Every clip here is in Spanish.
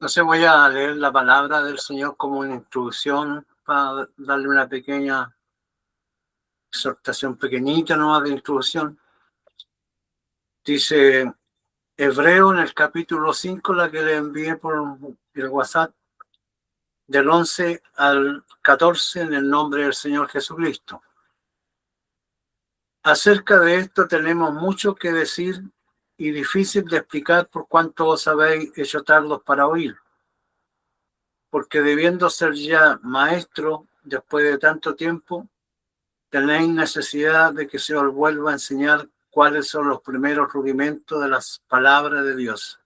Entonces voy a leer la palabra del Señor como una introducción para darle una pequeña exhortación pequeñita nomás de introducción. Dice Hebreo en el capítulo 5, la que le envié por el WhatsApp, del 11 al 14 en el nombre del Señor Jesucristo. Acerca de esto tenemos mucho que decir y difícil de explicar por cuanto os habéis hecho tardos para oír. Porque debiendo ser ya maestro después de tanto tiempo, tenéis necesidad de que se os vuelva a enseñar cuáles son los primeros rudimentos de las palabras de Dios.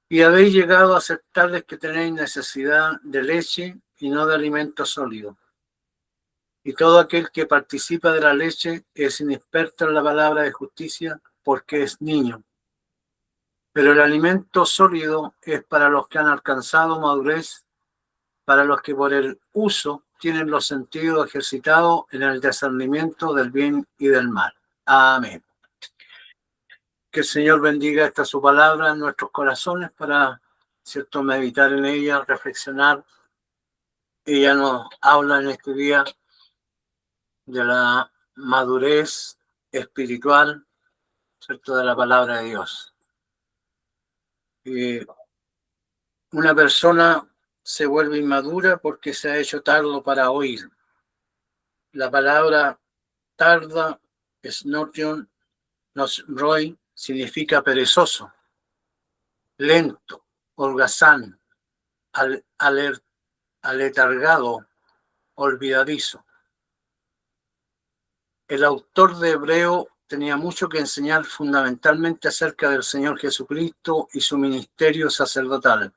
Y habéis llegado a aceptarles que tenéis necesidad de leche y no de alimento sólido. Y todo aquel que participa de la leche es inexperto en la palabra de justicia porque es niño. Pero el alimento sólido es para los que han alcanzado madurez, para los que por el uso tienen los sentidos ejercitados en el discernimiento del bien y del mal. Amén. Que el Señor bendiga esta su palabra en nuestros corazones para, ¿cierto?, meditar en ella, reflexionar. Ella nos habla en este día de la madurez espiritual, ¿cierto?, de la palabra de Dios. Una persona se vuelve inmadura porque se ha hecho tardo para oír. La palabra tarda, snortion, nosroi, significa perezoso, lento, holgazán, aletargado, olvidadizo. El autor de Hebreo tenía mucho que enseñar fundamentalmente acerca del Señor Jesucristo y su ministerio sacerdotal.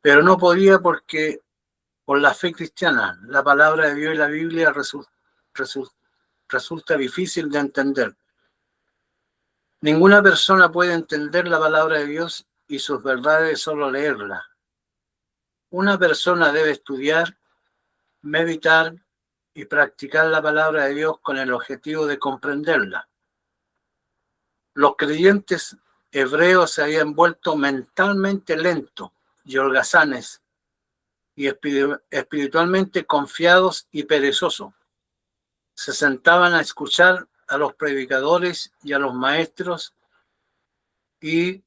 Pero no podía porque por la fe cristiana, la palabra de Dios y la Biblia resulta difícil de entender. Ninguna persona puede entender la palabra de Dios y sus verdades solo leerla. Una persona debe estudiar, meditar y practicar la palabra de Dios con el objetivo de comprenderla. Los creyentes hebreos se habían vuelto mentalmente lentos y holgazanes y espiritualmente confiados y perezosos. Se sentaban a escuchar a los predicadores y a los maestros y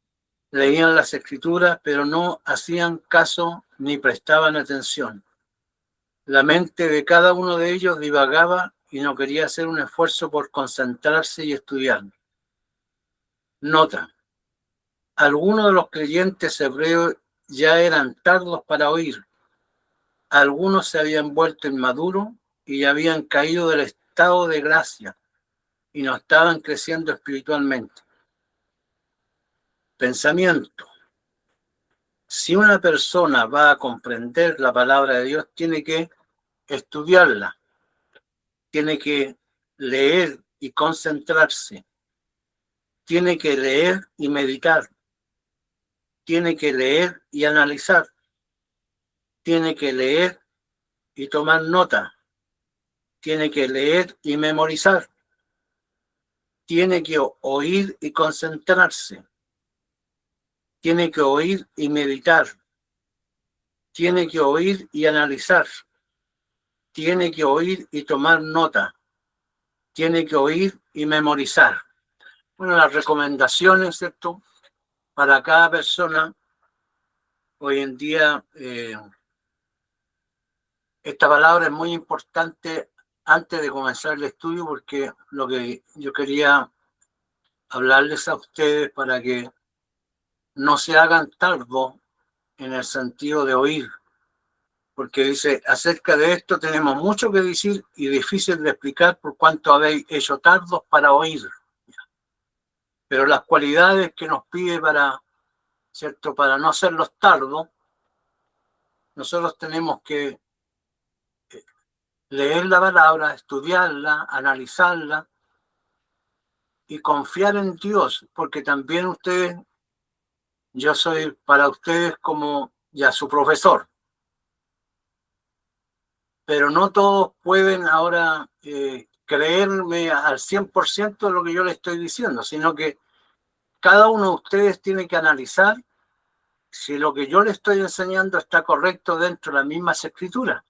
leían las escrituras, pero no hacían caso ni prestaban atención. La mente de cada uno de ellos divagaba y no quería hacer un esfuerzo por concentrarse y estudiar. Nota: algunos de los creyentes hebreos ya eran tardos para oír. Algunos se habían vuelto inmaduros y ya habían caído del estado de gracia y no estaban creciendo espiritualmente. Pensamiento: si una persona va a comprender la palabra de Dios, tiene que estudiarla, tiene que leer y concentrarse, tiene que leer y meditar, tiene que leer y analizar, tiene que leer y tomar nota, tiene que leer y memorizar, tiene que oír y concentrarse, tiene que oír y meditar, tiene que oír y analizar, tiene que oír y tomar nota, tiene que oír y memorizar. Bueno, las recomendaciones, ¿cierto?, para cada persona hoy en día, esta palabra es muy importante antes de comenzar el estudio, porque lo que yo quería hablarles a ustedes para que no se hagan tardo en el sentido de oír, porque dice: acerca de esto tenemos mucho que decir y difícil de explicar por cuanto habéis hecho tardos para oír. Pero las cualidades que nos pide para, ¿cierto?, para no hacerlos tardos, nosotros tenemos que leer la palabra, estudiarla, analizarla y confiar en Dios, porque también ustedes, yo soy para ustedes como ya su profesor. Pero no todos pueden ahora creerme al 100% de lo que yo les estoy diciendo, sino que cada uno de ustedes tiene que analizar si lo que yo le estoy enseñando está correcto dentro de las mismas escrituras.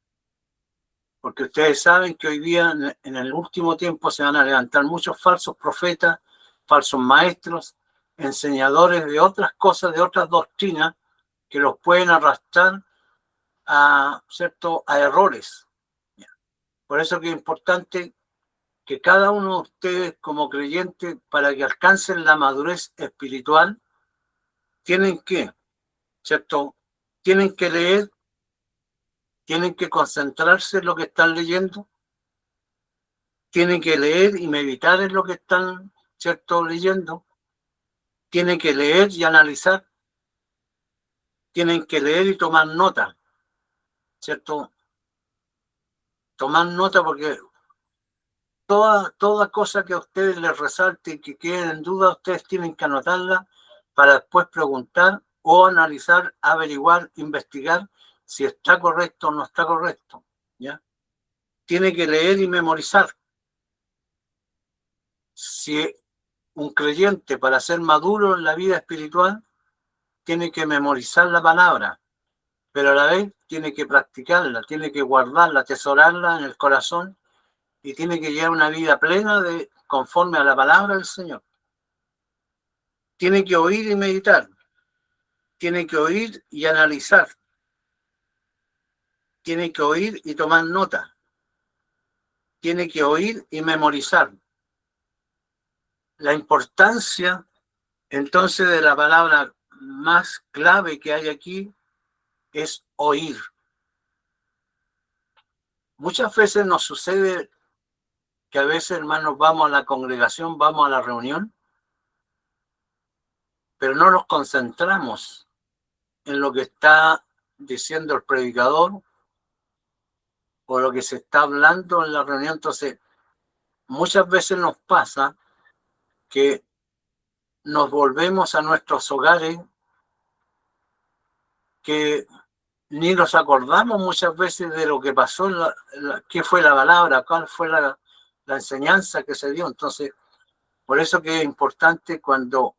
Porque ustedes saben que hoy día, en el último tiempo, se van a levantar muchos falsos profetas, falsos maestros, enseñadores de otras cosas, de otras doctrinas, que los pueden arrastrar a errores. Por eso que es importante que cada uno de ustedes, como creyentes, para que alcancen la madurez espiritual, tienen que, ¿cierto? Tienen que leer, tienen que concentrarse en lo que están leyendo, tienen que leer y meditar en lo que están, ¿cierto?, leyendo, tienen que leer y analizar, tienen que leer y tomar nota, ¿cierto? Tomar nota porque toda cosa que a ustedes les resalte y que queden en duda, ustedes tienen que anotarla para después preguntar o analizar, averiguar, investigar si está correcto o no está correcto, ¿ya? Tiene que leer y memorizar. Si un creyente, para ser maduro en la vida espiritual, tiene que memorizar la palabra, pero a la vez tiene que practicarla, tiene que guardarla, atesorarla en el corazón y tiene que llevar una vida plena conforme a la palabra del Señor. Tiene que oír y meditar, tiene que oír y analizar, tiene que oír y tomar nota, tiene que oír y memorizar. La importancia entonces de la palabra más clave que hay aquí es oír. Muchas veces nos sucede que a veces, hermanos, vamos a la congregación, vamos a la reunión, pero no nos concentramos en lo que está diciendo el predicador o lo que se está hablando en la reunión. Entonces, muchas veces nos pasa que nos volvemos a nuestros hogares, que ni nos acordamos muchas veces de lo que pasó, qué fue la palabra, cuál fue la enseñanza que se dio. Entonces, por eso que es importante cuando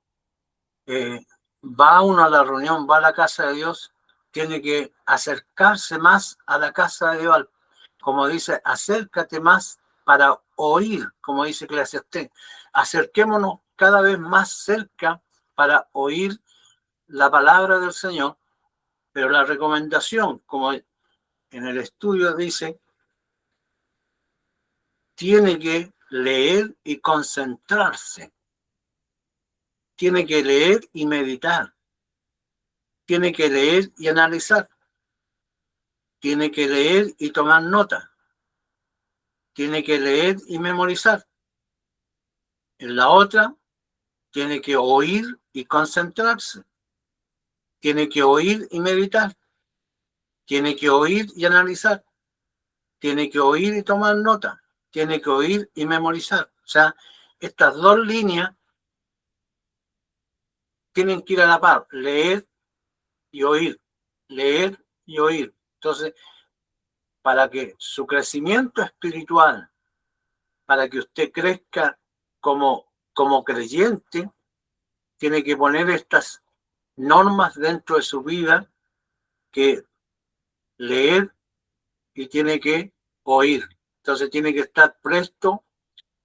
va uno a la reunión, va a la casa de Dios, tiene que acercarse más a la casa de Dios, como dice, acércate más para oír, como dice Eclesiastés. Acerquémonos cada vez más cerca para oír la palabra del Señor, pero la recomendación, como en el estudio dice, tiene que leer y concentrarse, tiene que leer y meditar, tiene que leer y analizar, tiene que leer y tomar nota, tiene que leer y memorizar. En la otra, tiene que oír y concentrarse, tiene que oír y meditar, tiene que oír y analizar, tiene que oír y tomar nota, tiene que oír y memorizar. O sea, estas dos líneas tienen que ir a la par, leer y oír, leer y oír. Entonces, para que su crecimiento espiritual, para que usted crezca como creyente, tiene que poner estas normas dentro de su vida, que leer y tiene que oír. Entonces tiene que estar presto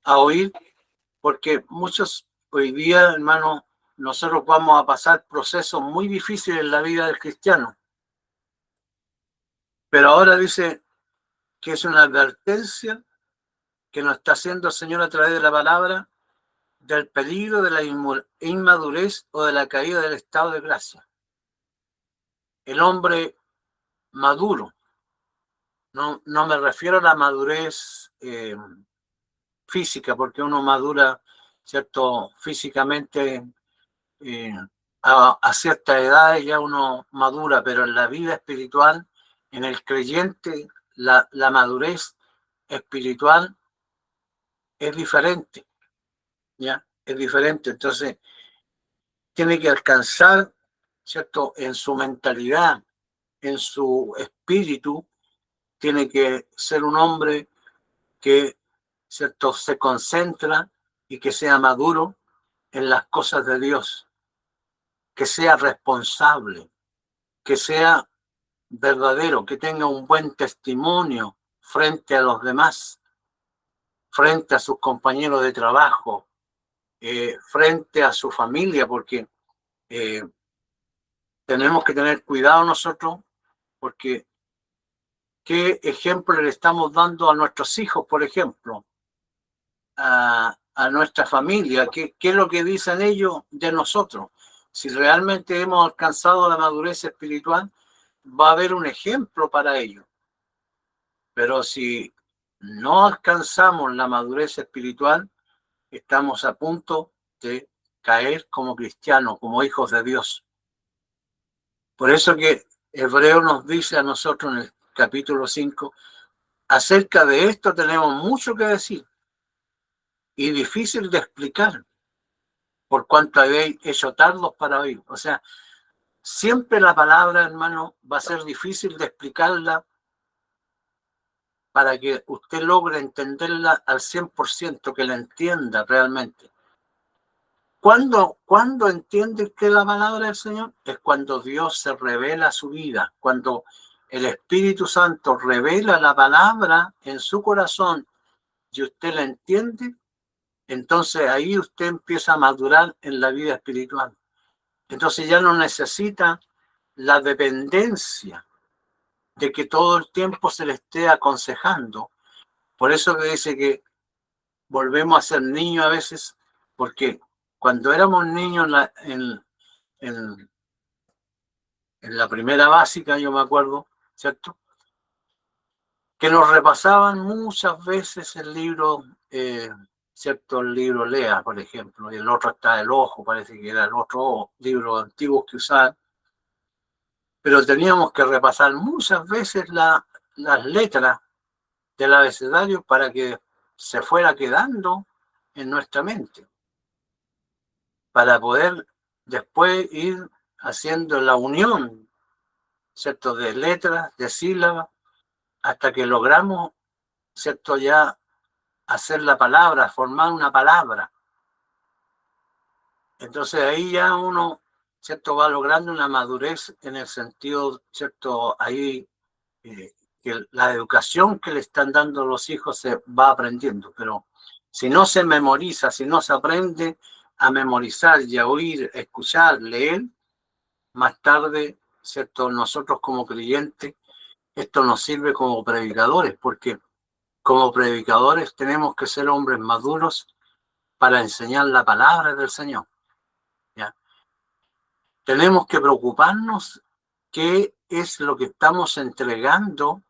a oír, porque muchos hoy día, hermanos, nosotros vamos a pasar procesos muy difíciles en la vida del cristiano. Pero ahora dice que es una advertencia que nos está haciendo el Señor a través de la palabra del peligro de la inmadurez o de la caída del estado de gracia. El hombre maduro, no me refiero a la madurez física, porque uno madura, ¿cierto? Físicamente a cierta edad ya uno madura, pero en la vida espiritual, en el creyente, la madurez espiritual es diferente, ¿ya? Es diferente. Entonces, tiene que alcanzar, ¿cierto? En su mentalidad, en su espíritu, tiene que ser un hombre que, ¿cierto?, se concentra y que sea maduro en las cosas de Dios, que sea responsable. que sea verdadero, que tenga un buen testimonio frente a los demás, frente a sus compañeros de trabajo, frente a su familia, porque tenemos que tener cuidado nosotros, porque ¿qué ejemplo le estamos dando a nuestros hijos, por ejemplo? A nuestra familia, ¿qué es lo que dicen ellos de nosotros? Si realmente hemos alcanzado la madurez espiritual, va a haber un ejemplo para ellos. Pero si no alcanzamos la madurez espiritual, estamos a punto de caer como cristianos, como hijos de Dios. Por eso que Hebreo nos dice a nosotros en el capítulo 5, acerca de esto tenemos mucho que decir y difícil de explicar, por cuanto habéis hecho tardos para oír. O sea, siempre la palabra, hermano, va a ser difícil de explicarla para que usted logre entenderla al 100%, que la entienda realmente. ¿Cuándo entiende que la palabra del Señor? Es cuando Dios se revela a su vida, cuando el Espíritu Santo revela la palabra en su corazón y usted la entiende, entonces ahí usted empieza a madurar en la vida espiritual. Entonces ya no necesita la dependencia de que todo el tiempo se le esté aconsejando. Por eso que dice que volvemos a ser niños a veces, porque cuando éramos niños en la primera básica, yo me acuerdo, ¿cierto? Que nos repasaban muchas veces el libro, ¿cierto? El libro Lea, por ejemplo, y el otro está El Ojo, parece que era el otro libro antiguo que usaban, pero teníamos que repasar muchas veces las letras del abecedario para que se fuera quedando en nuestra mente, para poder después ir haciendo la unión, ¿cierto? De letras, de sílabas, hasta que logramos, ¿cierto? Ya hacer la palabra, formar una palabra. Entonces ahí ya uno, ¿cierto? Va logrando una madurez en el sentido, ¿cierto? Ahí que la educación que le están dando los hijos se va aprendiendo, pero si no se memoriza, si no se aprende a memorizar y a oír, escuchar, leer, más tarde, ¿cierto? Nosotros como creyentes, esto nos sirve como predicadores, porque como predicadores tenemos que ser hombres maduros para enseñar la palabra del Señor. ¿Ya? Tenemos que preocuparnos qué es lo que estamos entregando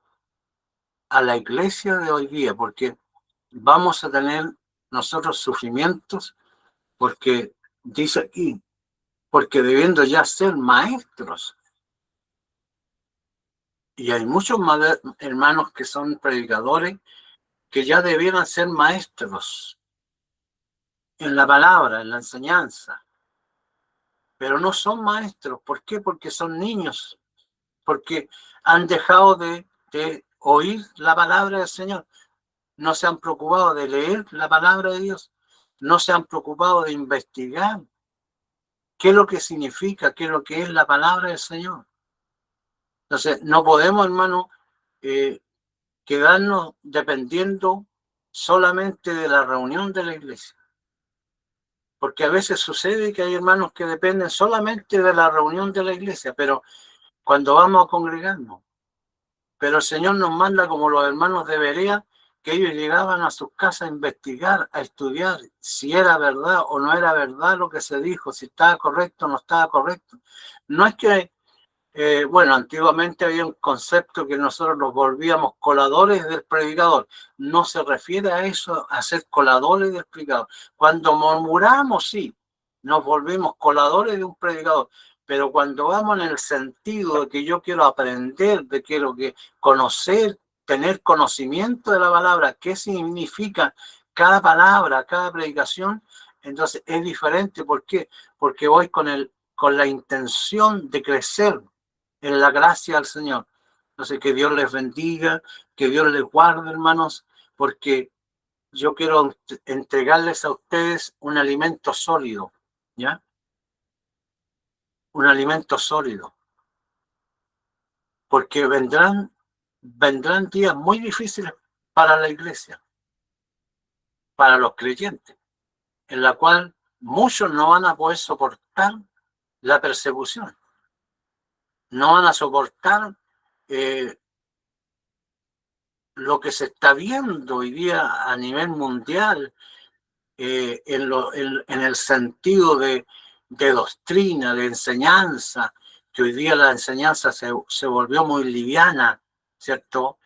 a la iglesia de hoy día, porque vamos a tener nosotros sufrimientos, porque dice aquí, porque debiendo ya ser maestros, y hay muchos hermanos que son predicadores que ya debieran ser maestros en la palabra, en la enseñanza, pero no son maestros. ¿Por qué? Porque son niños, porque han dejado de oír la palabra del Señor. No se han preocupado de leer la palabra de Dios, no se han preocupado de investigar qué es lo que significa, qué es lo que es la palabra del Señor. Entonces, no podemos, hermano, quedarnos dependiendo solamente de la reunión de la iglesia. Porque a veces sucede que hay hermanos que dependen solamente de la reunión de la iglesia, pero cuando vamos a congregarnos, pero el Señor nos manda como los hermanos de Berea, que ellos llegaban a sus casas a investigar, a estudiar si era verdad o no era verdad lo que se dijo, si estaba correcto o no estaba correcto. No es que, bueno, antiguamente había un concepto que nosotros nos volvíamos coladores del predicador. No se refiere a eso, a ser coladores del predicador. Cuando murmuramos, sí, nos volvimos coladores de un predicador. Pero cuando vamos en el sentido de que yo quiero aprender, de quiero conocer, tener conocimiento de la palabra, qué significa cada palabra, cada predicación, entonces es diferente. ¿Por qué? Porque voy con la intención de crecer en la gracia del Señor. Entonces, que Dios les bendiga, que Dios les guarde, hermanos, porque yo quiero entregarles a ustedes un alimento sólido, ¿ya? Un alimento sólido. porque vendrán días muy difíciles para la iglesia, para los creyentes, en la cual muchos no van a poder soportar la persecución, no van a soportar lo que se está viendo hoy día a nivel mundial, en el sentido de doctrina, de enseñanza, que hoy día la enseñanza se volvió muy liviana, ¿cierto?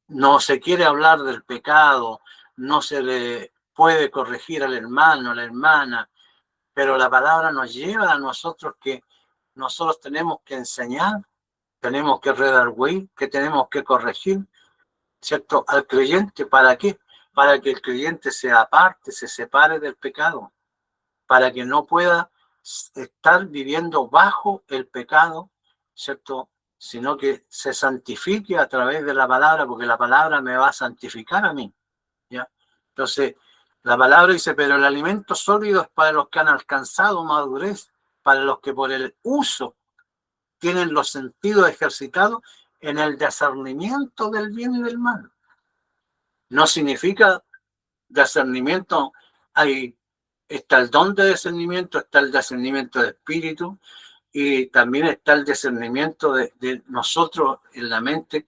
No se quiere hablar del pecado, no se le puede corregir al hermano, a la hermana, pero la palabra nos lleva a nosotros que nosotros tenemos que enseñar, tenemos que redarguir, que tenemos que corregir, ¿cierto? Al creyente, ¿para qué? Para que el creyente se aparte, se separe del pecado, para que no pueda estar viviendo bajo el pecado, ¿cierto? Sino que se santifique a través de la palabra, porque la palabra me va a santificar a mí, ¿ya? Entonces, la palabra dice, pero el alimento sólido es para los que han alcanzado madurez, para los que por el uso tienen los sentidos ejercitados en el discernimiento del bien y del mal. No significa discernimiento, está el don de discernimiento, está el discernimiento de espíritu y también está el discernimiento de nosotros en la mente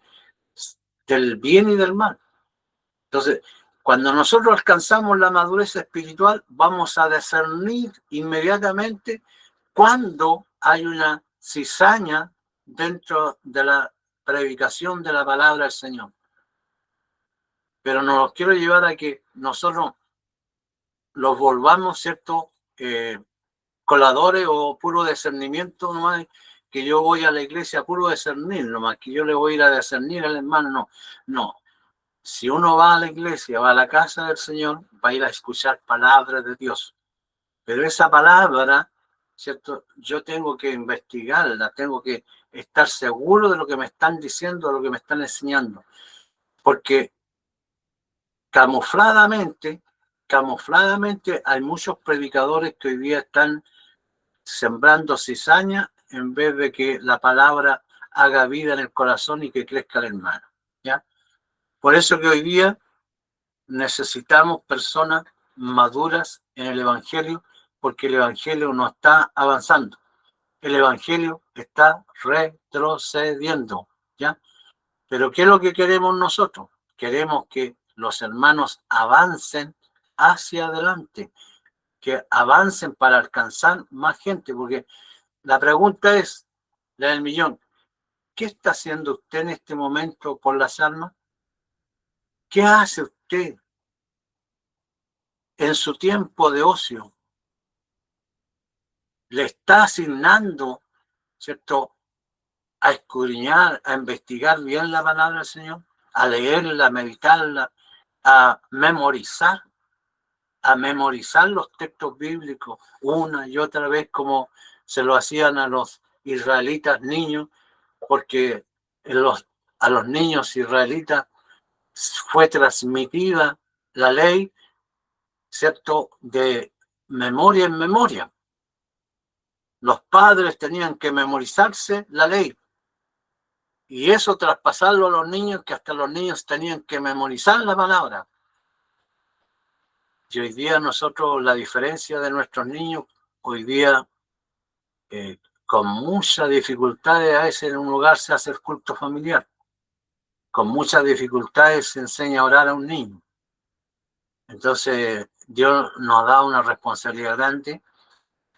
del bien y del mal. Entonces, cuando nosotros alcanzamos la madurez espiritual, vamos a discernir inmediatamente cuando hay una cizaña dentro de la predicación de la palabra del Señor. Pero no los quiero llevar a que nosotros los volvamos, ¿cierto? Coladores o puro discernimiento nomás, que yo voy a la iglesia a puro discernir nomás, que yo le voy a ir a discernir al hermano, no. No. Si uno va a la iglesia, va a la casa del Señor, va a ir a escuchar palabras de Dios. Pero esa palabra, ¿cierto? Yo tengo que investigarla, tengo que estar seguro de lo que me están diciendo, de lo que me están enseñando. Porque camufladamente hay muchos predicadores que hoy día están sembrando cizaña en vez de que la palabra haga vida en el corazón y que crezca el hermano, ¿ya? Por eso que hoy día necesitamos personas maduras en el Evangelio, porque el Evangelio no está avanzando. El Evangelio está retrocediendo, ¿ya? Pero ¿qué es lo que queremos nosotros? Queremos que los hermanos avancen hacia adelante, que avancen para alcanzar más gente, porque la pregunta es, la del millón, ¿qué está haciendo usted en este momento por las almas? ¿Qué hace usted en su tiempo de ocio? ¿Le está asignando, cierto, a escudriñar, a investigar bien la palabra del Señor, a leerla, a meditarla, a memorizar los textos bíblicos una y otra vez como se lo hacían a los israelitas niños, porque a los niños israelitas fue transmitida la ley, ¿cierto?, de memoria en memoria. Los padres tenían que memorizarse la ley y eso traspasarlo a los niños, que hasta los niños tenían que memorizar la palabra. Y hoy día nosotros, la diferencia de nuestros niños, hoy día con muchas dificultades a veces en un lugar se hace el culto familiar. Con muchas dificultades se enseña a orar a un niño. Entonces, Dios nos da una responsabilidad grande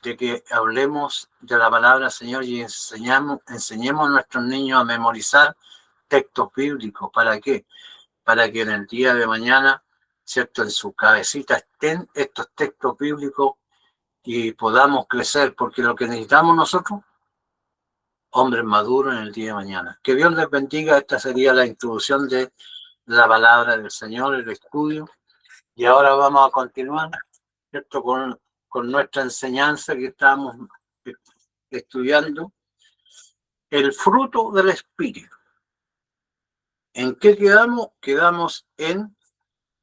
de que hablemos de la palabra, Señor, y enseñemos a nuestros niños a memorizar textos bíblicos. ¿Para qué? Para que en el día de mañana, ¿cierto?, en su cabecita estén estos textos bíblicos y podamos crecer, porque lo que necesitamos nosotros, hombres maduros en el día de mañana. Que Dios les bendiga. Esta sería la introducción de la palabra del Señor, el estudio. Y ahora vamos a continuar, ¿cierto?, con nuestra enseñanza que estamos estudiando, el fruto del Espíritu. ¿En qué quedamos? Quedamos en,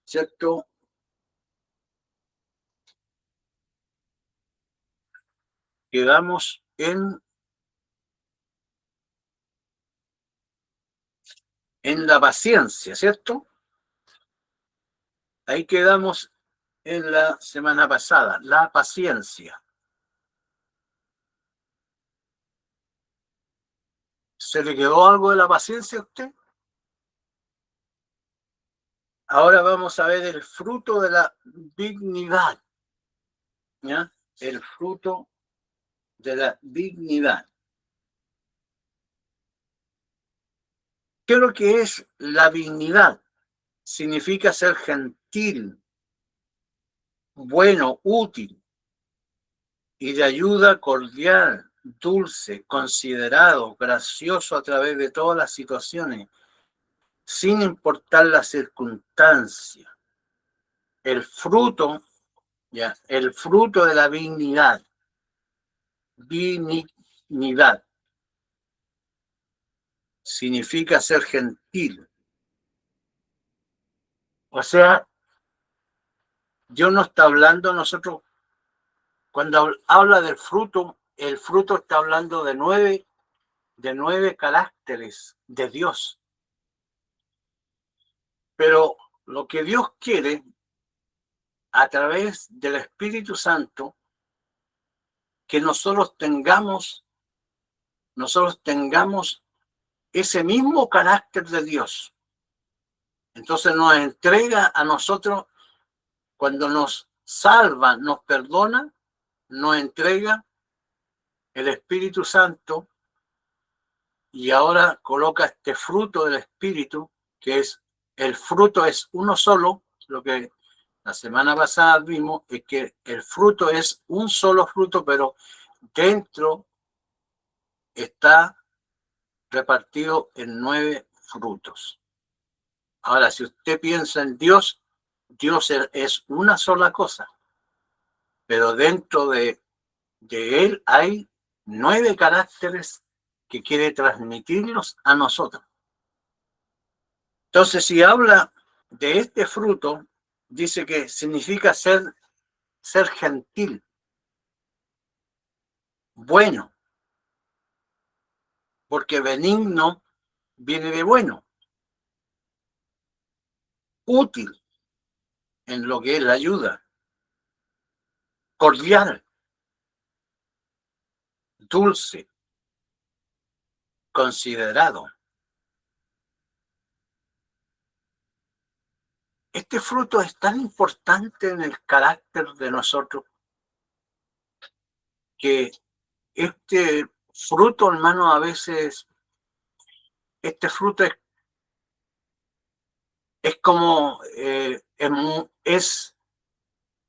¿cierto? Quedamos en en la paciencia, ¿cierto? Ahí quedamos en la semana pasada, la paciencia. ¿Se le quedó algo de la paciencia a usted? Ahora vamos a ver el fruto de la dignidad, ¿ya? El fruto de la dignidad. ¿Qué es lo que es la dignidad? Significa ser gentil, bueno, útil y de ayuda cordial, dulce, considerado, gracioso a través de todas las situaciones, sin importar la circunstancia. El fruto, ya, el fruto de la dignidad, dignidad, significa ser gentil. O sea, Dios no está hablando, nosotros, cuando habla del fruto, el fruto está hablando de nueve caracteres de Dios. Pero lo que Dios quiere a través del Espíritu Santo, que nosotros tengamos ese mismo carácter de Dios. Entonces nos entrega a nosotros, cuando nos salva, nos perdona, nos entrega el Espíritu Santo y ahora coloca este fruto del Espíritu, que es, el fruto es uno solo. Lo que la semana pasada vimos es que el fruto es un solo fruto, pero dentro está repartido en 9 frutos. Ahora, si usted piensa en Dios, Dios es una sola cosa, pero dentro de Él hay 9 caracteres que quiere transmitirlos a nosotros. Entonces, si habla de este fruto, dice que significa ser gentil, bueno, porque benigno viene de bueno, útil en lo que es la ayuda, cordial, dulce, considerado. Este fruto es tan importante en el carácter de nosotros que este fruto, hermano, a veces, este fruto es como,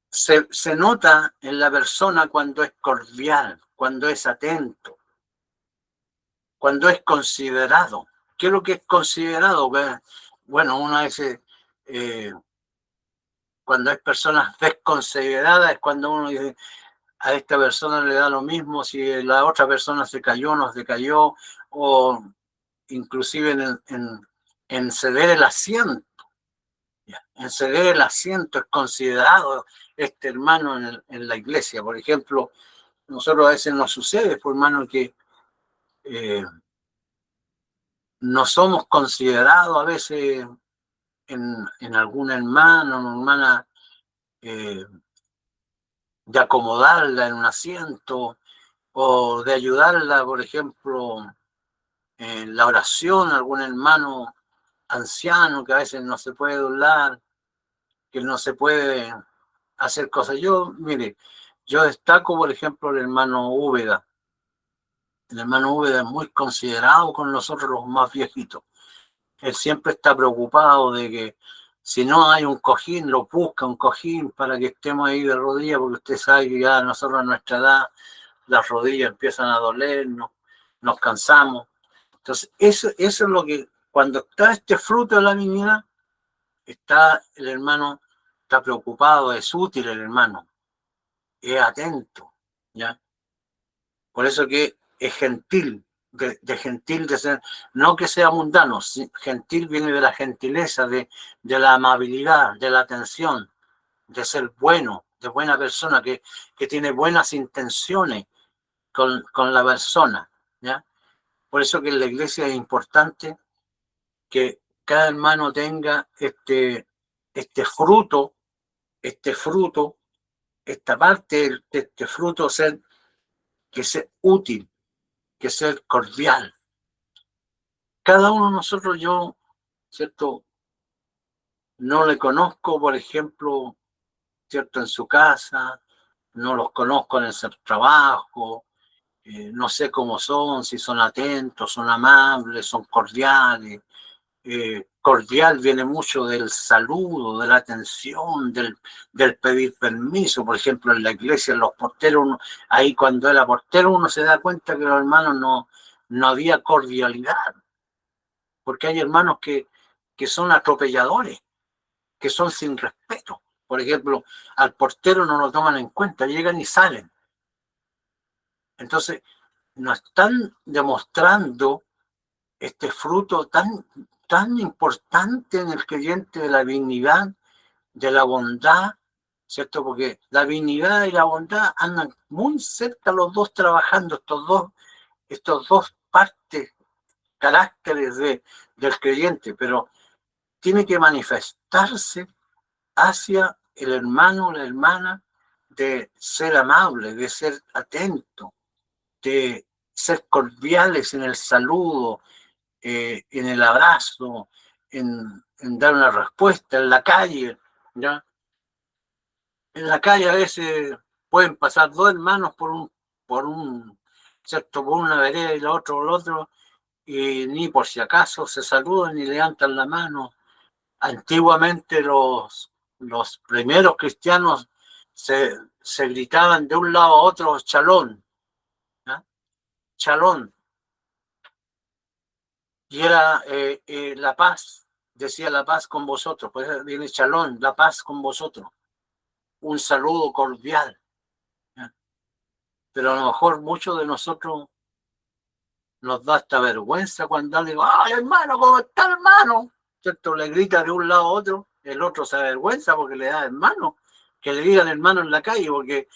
se nota en la persona cuando es cordial, cuando es atento, cuando es considerado. ¿Qué es lo que es considerado? Bueno, una vez, cuando hay personas desconsideradas, es cuando uno dice, a esta persona le da lo mismo si la otra persona se cayó, no se cayó, o inclusive en ceder el asiento. En ceder el asiento es considerado este hermano en la iglesia. Por ejemplo, nosotros a veces nos sucede, por hermano, que no somos considerados a veces en algún hermano, una hermana, de acomodarla en un asiento o de ayudarla, por ejemplo, en la oración, algún hermano anciano que a veces no se puede doblar, que no se puede hacer cosas. Mire, yo destaco, por ejemplo, el hermano Úbeda. El hermano Úbeda es muy considerado con nosotros los más viejitos. Él siempre está preocupado de que si no hay un cojín, lo busca un cojín para que estemos ahí de rodillas, porque usted sabe que ya nosotros a nuestra edad las rodillas empiezan a dolernos, nos cansamos. Entonces, eso es lo que, cuando está este fruto de la dignidad, está el hermano, está preocupado, es útil el hermano, es atento, ¿ya? Por eso que es gentil, de gentil, de ser, no que sea mundano, gentil viene de la gentileza, de la amabilidad, de la atención, de ser bueno, de buena persona, que tiene buenas intenciones con la persona, ¿ya? Por eso que en la iglesia es importante que cada hermano tenga este fruto, esta parte de este fruto, que sea útil, que sea cordial. Cada uno de nosotros, yo, ¿cierto? No le conozco, por ejemplo, ¿cierto? En su casa, no los conozco en el trabajo, no sé cómo son, si son atentos, son amables, son cordiales. Cordial viene mucho del saludo, de la atención, del pedir permiso. Por ejemplo, en la iglesia, en los porteros, ahí cuando era portero uno se da cuenta que los hermanos no había cordialidad, porque hay hermanos que son atropelladores, que son sin respeto. Por ejemplo, al portero no lo toman en cuenta, llegan y salen. Entonces, nos están demostrando este fruto tan importante en el creyente de la dignidad, de la bondad, ¿cierto? Porque la dignidad y la bondad andan muy cerca los dos trabajando, estos dos partes, caracteres del creyente, pero tiene que manifestarse hacia el hermano o la hermana de ser amable, de ser atento, de ser cordiales en el saludo, en el abrazo, en dar una respuesta en la calle, ¿ya? En la calle a veces pueden pasar dos hermanos ¿cierto? Por una vereda y la otra por el otro, y ni por si acaso se saludan ni levantan la mano. Antiguamente los primeros cristianos se gritaban de un lado a otro chalón, ¿ya? Chalón, y era la paz, decía la paz con vosotros, pues viene chalón, la paz con vosotros, un saludo cordial, ¿ya? Pero a lo mejor muchos de nosotros nos da esta vergüenza cuando alguien dice, ¡ay, hermano, cómo está, hermano! ¿Cierto? Le grita de un lado a otro, el otro se avergüenza porque le da hermano, que le digan hermano en la calle, porque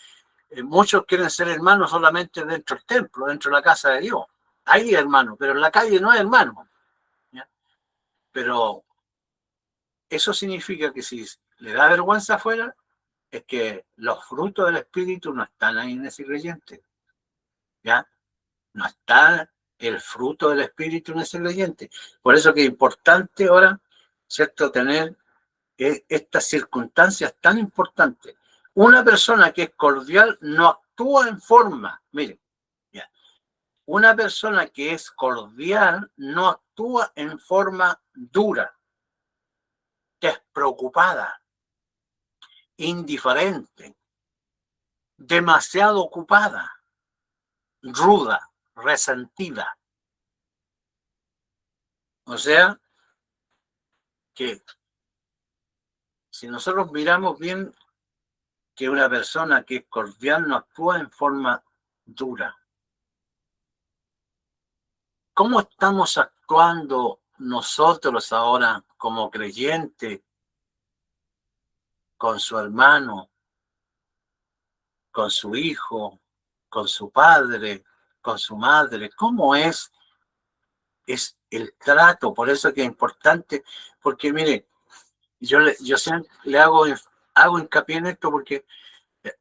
muchos quieren ser hermanos solamente dentro del templo, dentro de la casa de Dios. Ahí hermano, pero en la calle no es hermano, ¿ya? Pero eso significa que si le da vergüenza afuera, es que los frutos del Espíritu no están ahí en ese creyente, ¿ya? No está el fruto del Espíritu en ese creyente. Por eso que es importante ahora, ¿cierto?, tener estas circunstancias tan importantes. Una persona que es cordial no actúa en forma, mire, ya, una persona que es cordial no actúa en forma dura, despreocupada, indiferente, demasiado ocupada, ruda, resentida. O sea, que si nosotros miramos bien que una persona que es cordial no actúa en forma dura. ¿Cómo estamos actuando nosotros ahora como creyentes con su hermano, con su hijo, con su padre, con su madre? ¿Cómo es el trato? Por eso que es importante, porque mire, yo siempre hago hincapié en esto porque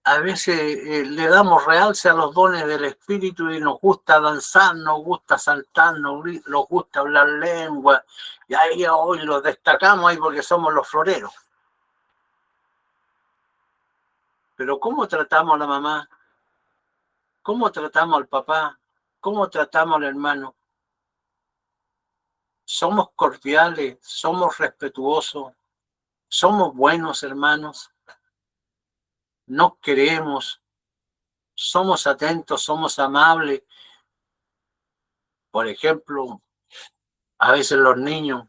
a veces le damos realce a los dones del Espíritu y nos gusta danzar, nos gusta saltar, nos gusta hablar lengua, y ahí hoy los destacamos ahí porque somos los floreros. Pero ¿cómo tratamos a la mamá? ¿Cómo tratamos al papá? ¿Cómo tratamos al hermano? ¿Somos cordiales? ¿Somos respetuosos? ¿Somos buenos hermanos? ¿Nos queremos? ¿Somos atentos? ¿Somos amables? Por ejemplo, a veces los niños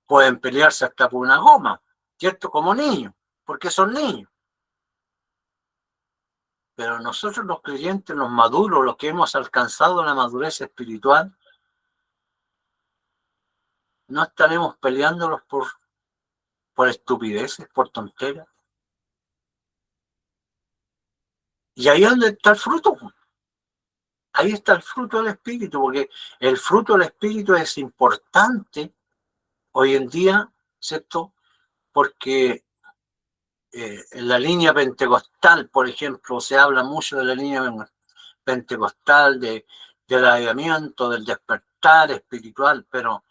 pueden pelearse hasta por una goma, ¿cierto? Como niños, porque son niños. Pero nosotros los creyentes, los maduros, los que hemos alcanzado la madurez espiritual, no estaremos peleándolos por estupideces, por tonteras. Y ahí es donde está el fruto. Ahí está el fruto del Espíritu, porque el fruto del Espíritu es importante hoy en día, ¿cierto? Porque en la línea pentecostal, por ejemplo, se habla mucho de la línea pentecostal, del avivamiento, del despertar espiritual, pero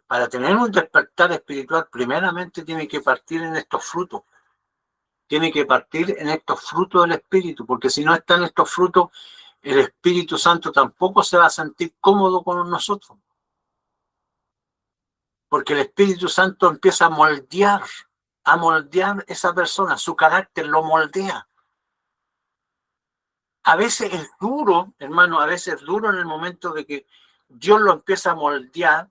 para tener un despertar espiritual, primeramente tiene que partir en estos frutos, tiene que partir en estos frutos del Espíritu, porque si no están estos frutos, el Espíritu Santo tampoco se va a sentir cómodo con nosotros, porque el Espíritu Santo empieza a moldear esa persona, su carácter lo moldea. A veces es duro, hermano, a veces es duro en el momento de que Dios lo empieza a moldear,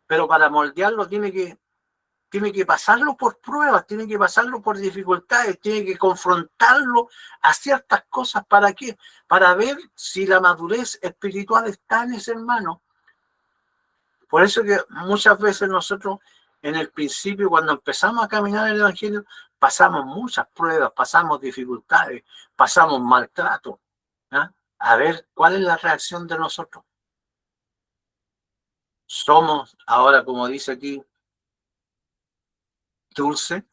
pero para moldearlo tiene que pasarlo por pruebas, tiene que pasarlo por dificultades, tiene que confrontarlo a ciertas cosas. ¿Para qué? Para ver si la madurez espiritual está en ese hermano. Por eso que muchas veces nosotros, en el principio, cuando empezamos a caminar en el Evangelio, pasamos muchas pruebas, pasamos dificultades, pasamos maltrato. ¿Ah? A ver, ¿cuál es la reacción de nosotros? Somos, ahora como dice aquí, dulce.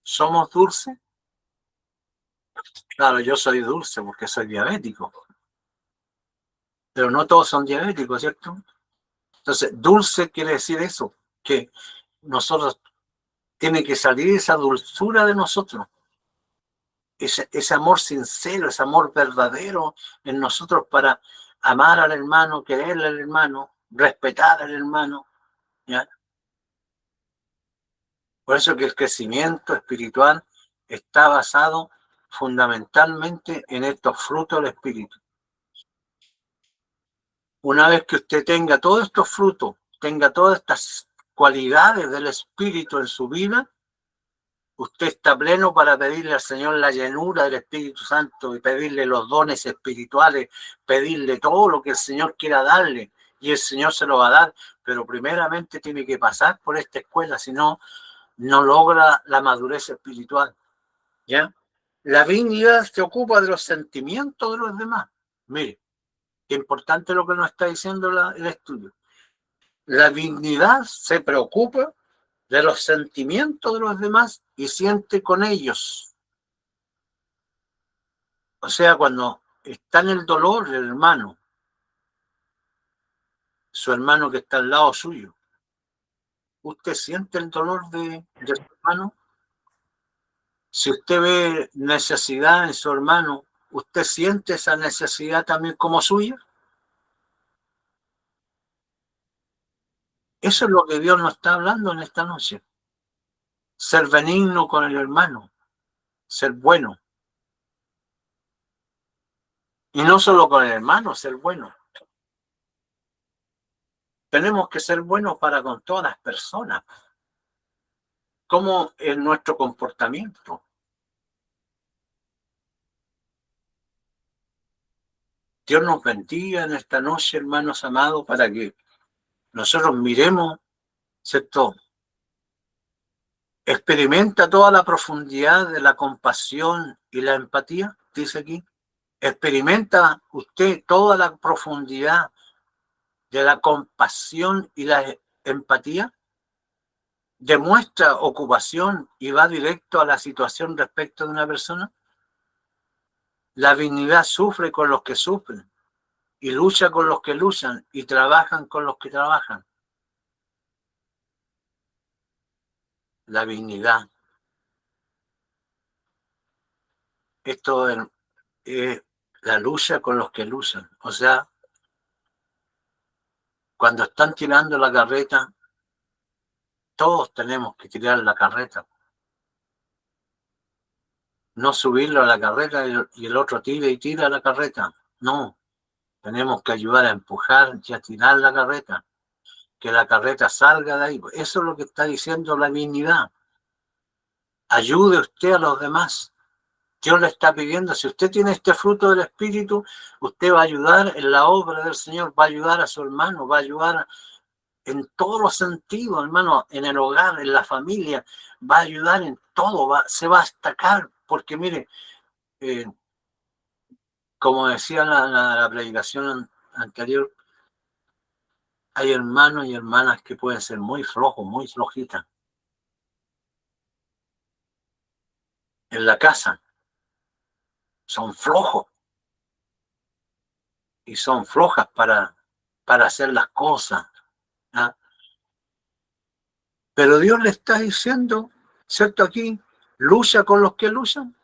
¿Somos dulces? Claro, yo soy dulce porque soy diabético, pero no todos son diabéticos, ¿cierto? Entonces, dulce quiere decir eso, que nosotros, tiene que salir esa dulzura de nosotros, ese amor sincero, ese amor verdadero en nosotros para amar al hermano, quererle al hermano, respetar al hermano, ¿ya? Por eso que el crecimiento espiritual está basado fundamentalmente en estos frutos del Espíritu. Una vez que usted tenga todos estos frutos, tenga todas estas cualidades del Espíritu en su vida, usted está pleno para pedirle al Señor la llenura del Espíritu Santo y pedirle los dones espirituales, pedirle todo lo que el Señor quiera darle, y el Señor se lo va a dar, pero primeramente tiene que pasar por esta escuela, si no, no logra la madurez espiritual. ¿Ya? La dignidad se ocupa de los sentimientos de los demás. Mire, qué importante lo que nos está diciendo el estudio. La dignidad se preocupa de los sentimientos de los demás y siente con ellos. O sea, cuando está en el dolor el hermano, su hermano que está al lado suyo, ¿usted siente el dolor de su hermano? Si usted ve necesidad en su hermano, ¿usted siente esa necesidad también como suya? Eso es lo que Dios nos está hablando en esta noche. Ser benigno con el hermano, ser bueno. Y no solo con el hermano, ser bueno. Tenemos que ser buenos para con todas las personas. ¿Cómo es nuestro comportamiento? Dios nos bendiga en esta noche, hermanos amados, para que nosotros miremos, ¿cierto? Experimenta toda la profundidad de la compasión y la empatía, dice aquí. Experimenta usted toda la profundidad de la compasión y la empatía. Demuestra ocupación y va directo a la situación respecto de una persona. La dignidad sufre con los que sufren y lucha con los que luchan y trabajan con los que trabajan. La dignidad. Esto es la lucha con los que luchan. O sea, cuando están tirando la carreta, todos tenemos que tirar la carreta. No subirlo a la carreta y el otro tira y tira la carreta. No, tenemos que ayudar a empujar y a tirar la carreta. Que la carreta salga de ahí. Eso es lo que está diciendo la dignidad. Ayude usted a los demás. Dios le está pidiendo, si usted tiene este fruto del Espíritu, usted va a ayudar en la obra del Señor, va a ayudar a su hermano, va a ayudar en todos los sentidos, hermano, en el hogar, en la familia, va a ayudar en todo, se va a destacar, porque mire, eh, como decía la predicación anterior, hay hermanos y hermanas que pueden ser muy flojos, muy flojitas en la casa. Son flojos y son flojas para hacer las cosas. ¿Ah? Pero Dios le está diciendo, ¿cierto? Aquí, lucha con los que luchan,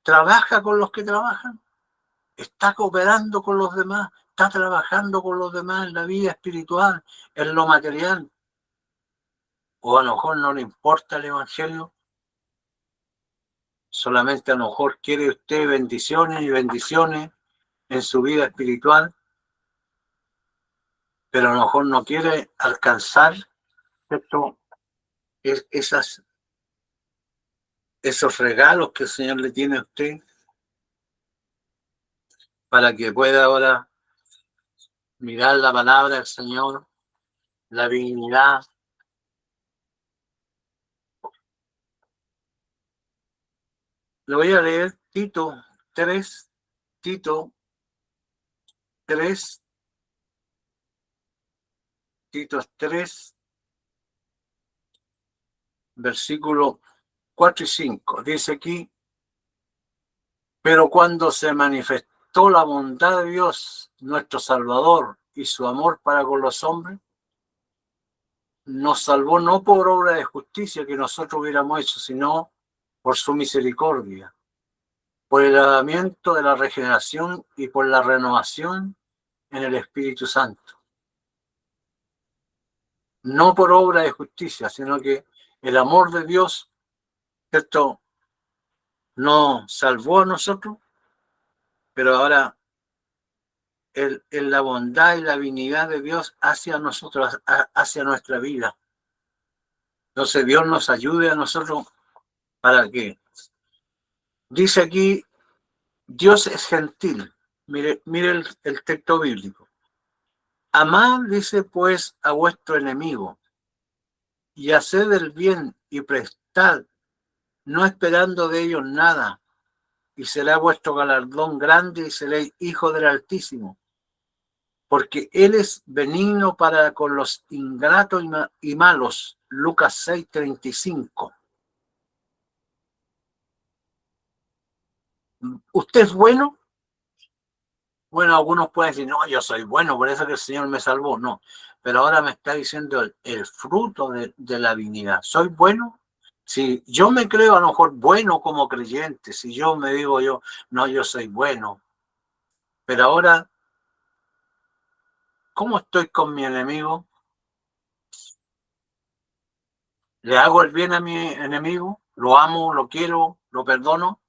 trabaja con los que trabajan, está cooperando con los demás, está trabajando con los demás en la vida espiritual, en lo material. O a lo mejor no le importa el evangelio, solamente a lo mejor quiere usted bendiciones y bendiciones en su vida espiritual, pero a lo mejor no quiere alcanzar, ¿cierto? Esos regalos que el Señor le tiene a usted para que pueda ahora mirar la palabra del Señor, la divinidad. Le voy a leer Tito 3, Tito 3, Tito 3, versículo 4 y 5. Dice aquí, pero cuando se manifestó la bondad de Dios, nuestro Salvador, y su amor para con los hombres, nos salvó no por obra de justicia que nosotros hubiéramos hecho, sino por su misericordia, por el lavamiento de la regeneración y por la renovación en el Espíritu Santo. No por obra de justicia, sino que el amor de Dios, ¿cierto?, nos salvó a nosotros, pero ahora la bondad y la divinidad de Dios hacia nosotros, hacia nuestra vida. Entonces Dios nos ayude a nosotros para que, dice aquí, Dios es gentil. Mire el texto bíblico. Amad, dice pues, a vuestro enemigo y haced el bien y prestad, no esperando de ellos nada, y será vuestro galardón grande y seréis hijos del Altísimo, porque Él es benigno para con los ingratos y malos. Lucas 6:35. ¿Usted es bueno? Bueno, algunos pueden decir, no, yo soy bueno, por eso que el Señor me salvó. No, pero ahora me está diciendo el fruto de la divinidad. ¿Soy bueno? Si yo me creo a lo mejor bueno como creyente, si yo me digo yo, no, yo soy bueno, pero ahora, ¿cómo estoy con mi enemigo? ¿Le hago el bien a mi enemigo? ¿Lo amo, lo quiero, lo perdono?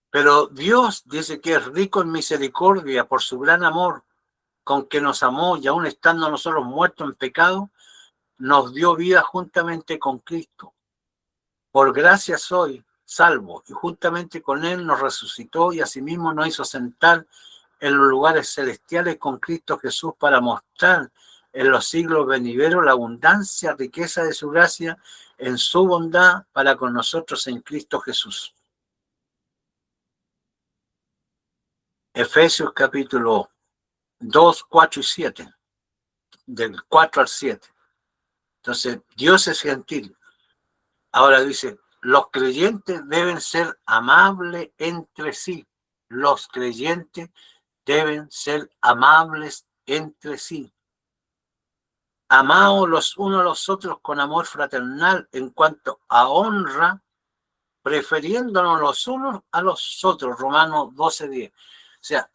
Pero Dios dice que es rico en misericordia por su gran amor con que nos amó y aún estando nosotros muertos en pecado, nos dio vida juntamente con Cristo. Por gracia soy salvo y juntamente con Él nos resucitó y asimismo nos hizo sentar en los lugares celestiales con Cristo Jesús para mostrar en los siglos venideros la abundancia, riqueza de su gracia en su bondad para con nosotros en Cristo Jesús. Efesios capítulo 2, 4 y 7, del 4 al 7. Entonces, Dios es gentil. Ahora dice, los creyentes deben ser amables entre sí. Los creyentes deben ser amables entre sí. Amaos los unos a los otros con amor fraternal en cuanto a honra, prefiriéndonos los unos a los otros. Romanos 12:10. O sea,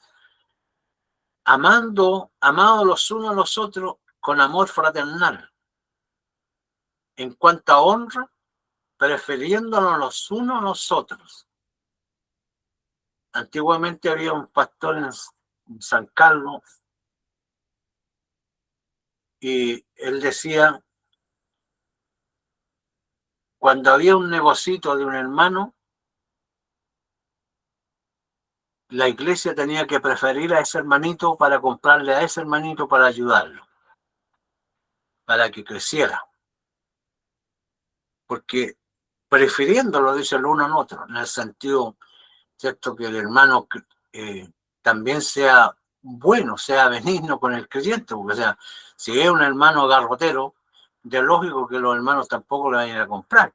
amados los unos a los otros con amor fraternal. En cuanto a honra, prefiriéndonos los unos a los otros. Antiguamente había un pastor en San Carlos y él decía, cuando había un negocito de un hermano, la iglesia tenía que preferir a ese hermanito para comprarle a ese hermanito para ayudarlo, para que creciera. Porque prefiriéndolo, dice el uno en otro, en el sentido, ¿cierto?, que el hermano también sea bueno, sea benigno con el creyente, porque o sea, si es un hermano garrotero, de lógico que los hermanos tampoco le vayan a comprar,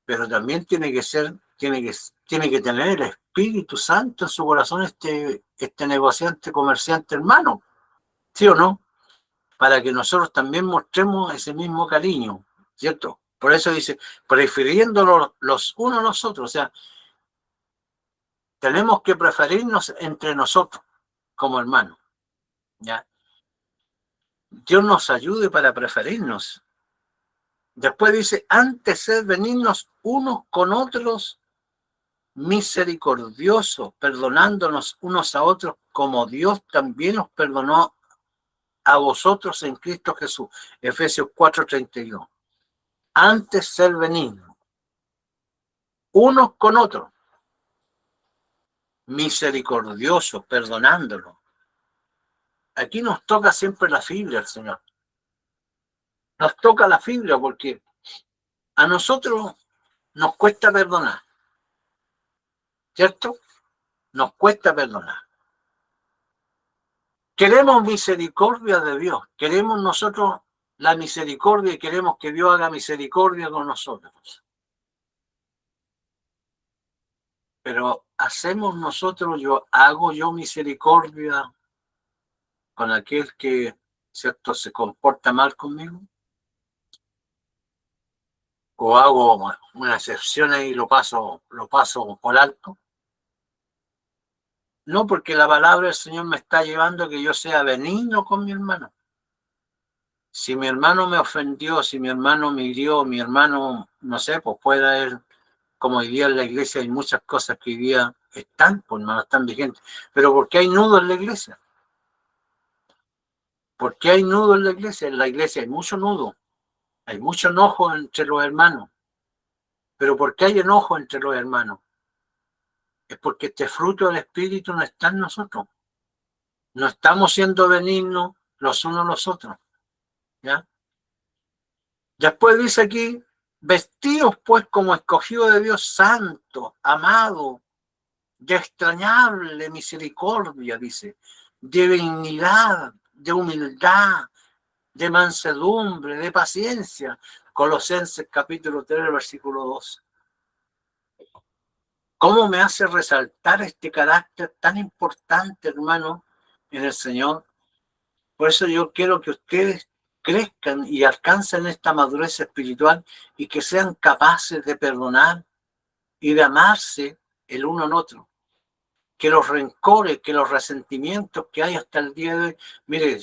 pero también tiene que tener el Espíritu Santo en su corazón este negociante, comerciante hermano, ¿sí o no? Para que nosotros también mostremos ese mismo cariño, ¿cierto? Por eso dice, prefiriéndonos los unos a los otros, o sea, tenemos que preferirnos entre nosotros como hermanos, ¿ya? Dios nos ayude para preferirnos. Después dice, antes ser venirnos unos con otros misericordiosos, perdonándonos unos a otros como Dios también os perdonó a vosotros en Cristo Jesús. Efesios 4:32. Antes ser benignos unos con otros, misericordiosos, perdonándonos. Aquí nos toca siempre la fibra, el Señor. Nos toca la fibra porque a nosotros nos cuesta perdonar, ¿cierto? Nos cuesta perdonar. Queremos misericordia de Dios, queremos nosotros la misericordia y queremos que Dios haga misericordia con nosotros. Pero hacemos nosotros, hago yo misericordia con aquel que, ¿cierto?, se comporta mal conmigo. O hago una excepción ahí y lo paso por alto. No, porque la palabra del Señor me está llevando a que yo sea benigno con mi hermano. Si mi hermano me ofendió, si mi hermano me hirió, mi hermano, no sé, pues puede haber, como hoy día en la iglesia hay muchas cosas que hoy día están, pues hermano, están vigentes. Pero ¿por qué hay nudos en la iglesia? ¿Por qué hay nudos en la iglesia? En la iglesia hay mucho nudo, hay mucho enojo entre los hermanos. Pero ¿por qué hay enojo entre los hermanos? Es porque este fruto del Espíritu no está en nosotros. No estamos siendo benignos los unos a los otros, ¿ya? Después dice aquí, vestidos pues como escogidos de Dios santo, amado, de extrañable misericordia, dice, de benignidad, de humildad, de mansedumbre, de paciencia. Colosenses capítulo 3, versículo 2. ¿Cómo me hace resaltar este carácter tan importante, hermano, en el Señor? Por eso yo quiero que ustedes crezcan y alcancen esta madurez espiritual y que sean capaces de perdonar y de amarse el uno al otro. Que los rencores, que los resentimientos que hay hasta el día de hoy, mire,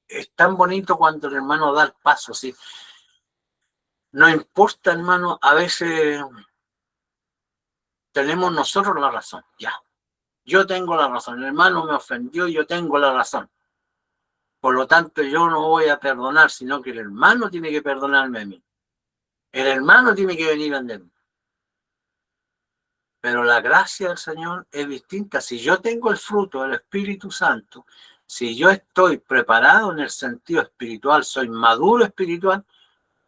es tan bonito cuando el hermano da el paso, ¿sí? No importa, hermano, a veces tenemos nosotros la razón, ya. Yo tengo la razón, el hermano me ofendió, yo tengo la razón. Por lo tanto, yo no voy a perdonar, sino que el hermano tiene que perdonarme a mí. El hermano tiene que venir a mí. Pero la gracia del Señor es distinta. Si yo tengo el fruto del Espíritu Santo, si yo estoy preparado en el sentido espiritual, soy maduro espiritual,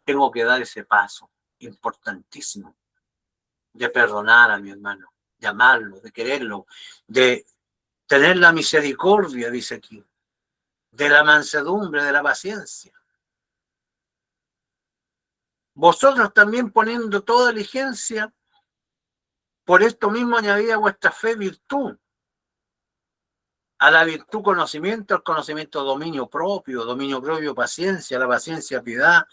tengo que dar ese paso importantísimo de perdonar a mi hermano, de amarlo, de quererlo, de tener la misericordia, dice aquí, de la mansedumbre, de la paciencia. Vosotros también poniendo toda diligencia, por esto mismo añadid a vuestra fe virtud, a la virtud conocimiento, al conocimiento dominio propio paciencia, a la paciencia piedad,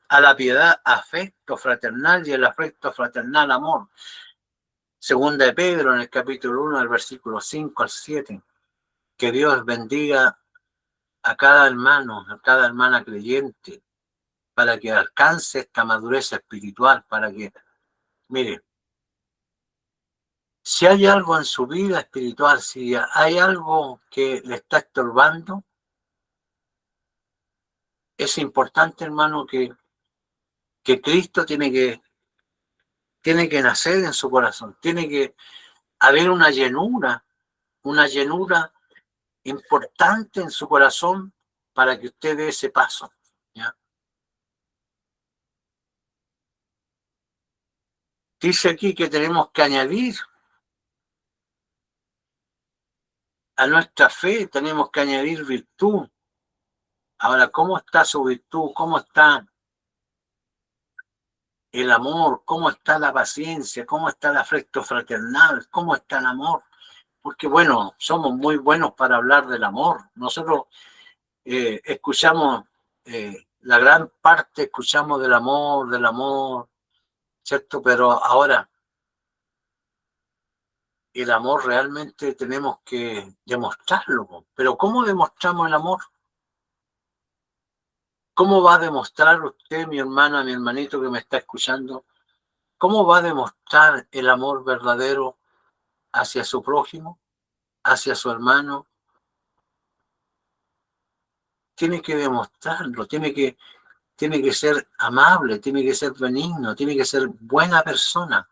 a la piedad afecto fraternal y el afecto fraternal amor. Segunda de Pedro en el capítulo 1, del versículo 5 al 7. Que Dios bendiga a cada hermano, a cada hermana creyente, para que alcance esta madurez espiritual, para que, mire, si hay algo en su vida espiritual, si hay algo que le está estorbando, es importante, hermano, que Cristo tiene que nacer en su corazón, tiene que haber una llenura importante en su corazón para que usted dé ese paso, ¿ya? Dice aquí que tenemos que añadir a nuestra fe tenemos que añadir virtud. Ahora, ¿cómo está su virtud? ¿Cómo está el amor? ¿Cómo está la paciencia? ¿Cómo está el afecto fraternal? ¿Cómo está el amor? Porque, bueno, somos muy buenos para hablar del amor. Nosotros escuchamos, la gran parte escuchamos del amor, ¿cierto? Pero ahora, el amor realmente tenemos que demostrarlo. Pero ¿cómo demostramos el amor? ¿Cómo va a demostrar usted, mi hermana, mi hermanito que me está escuchando? ¿Cómo va a demostrar el amor verdadero hacia su prójimo, hacia su hermano? Tiene que demostrarlo, tiene que ser amable, tiene que ser benigno, tiene que ser buena persona.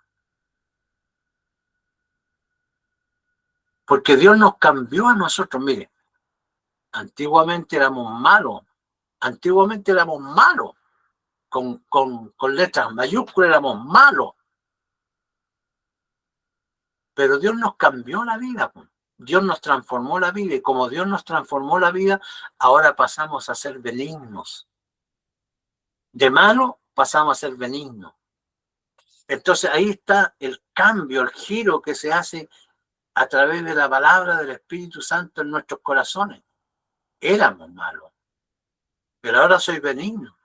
Porque Dios nos cambió a nosotros, mire, antiguamente éramos malos, con letras mayúsculas éramos malos, pero Dios nos cambió la vida, Dios nos transformó la vida, y como Dios nos transformó la vida, ahora pasamos a ser benignos. De malo pasamos a ser benignos. Entonces ahí está el cambio, el giro que se hace a través de la palabra del Espíritu Santo en nuestros corazones. Éramos malos, pero ahora soy benigno.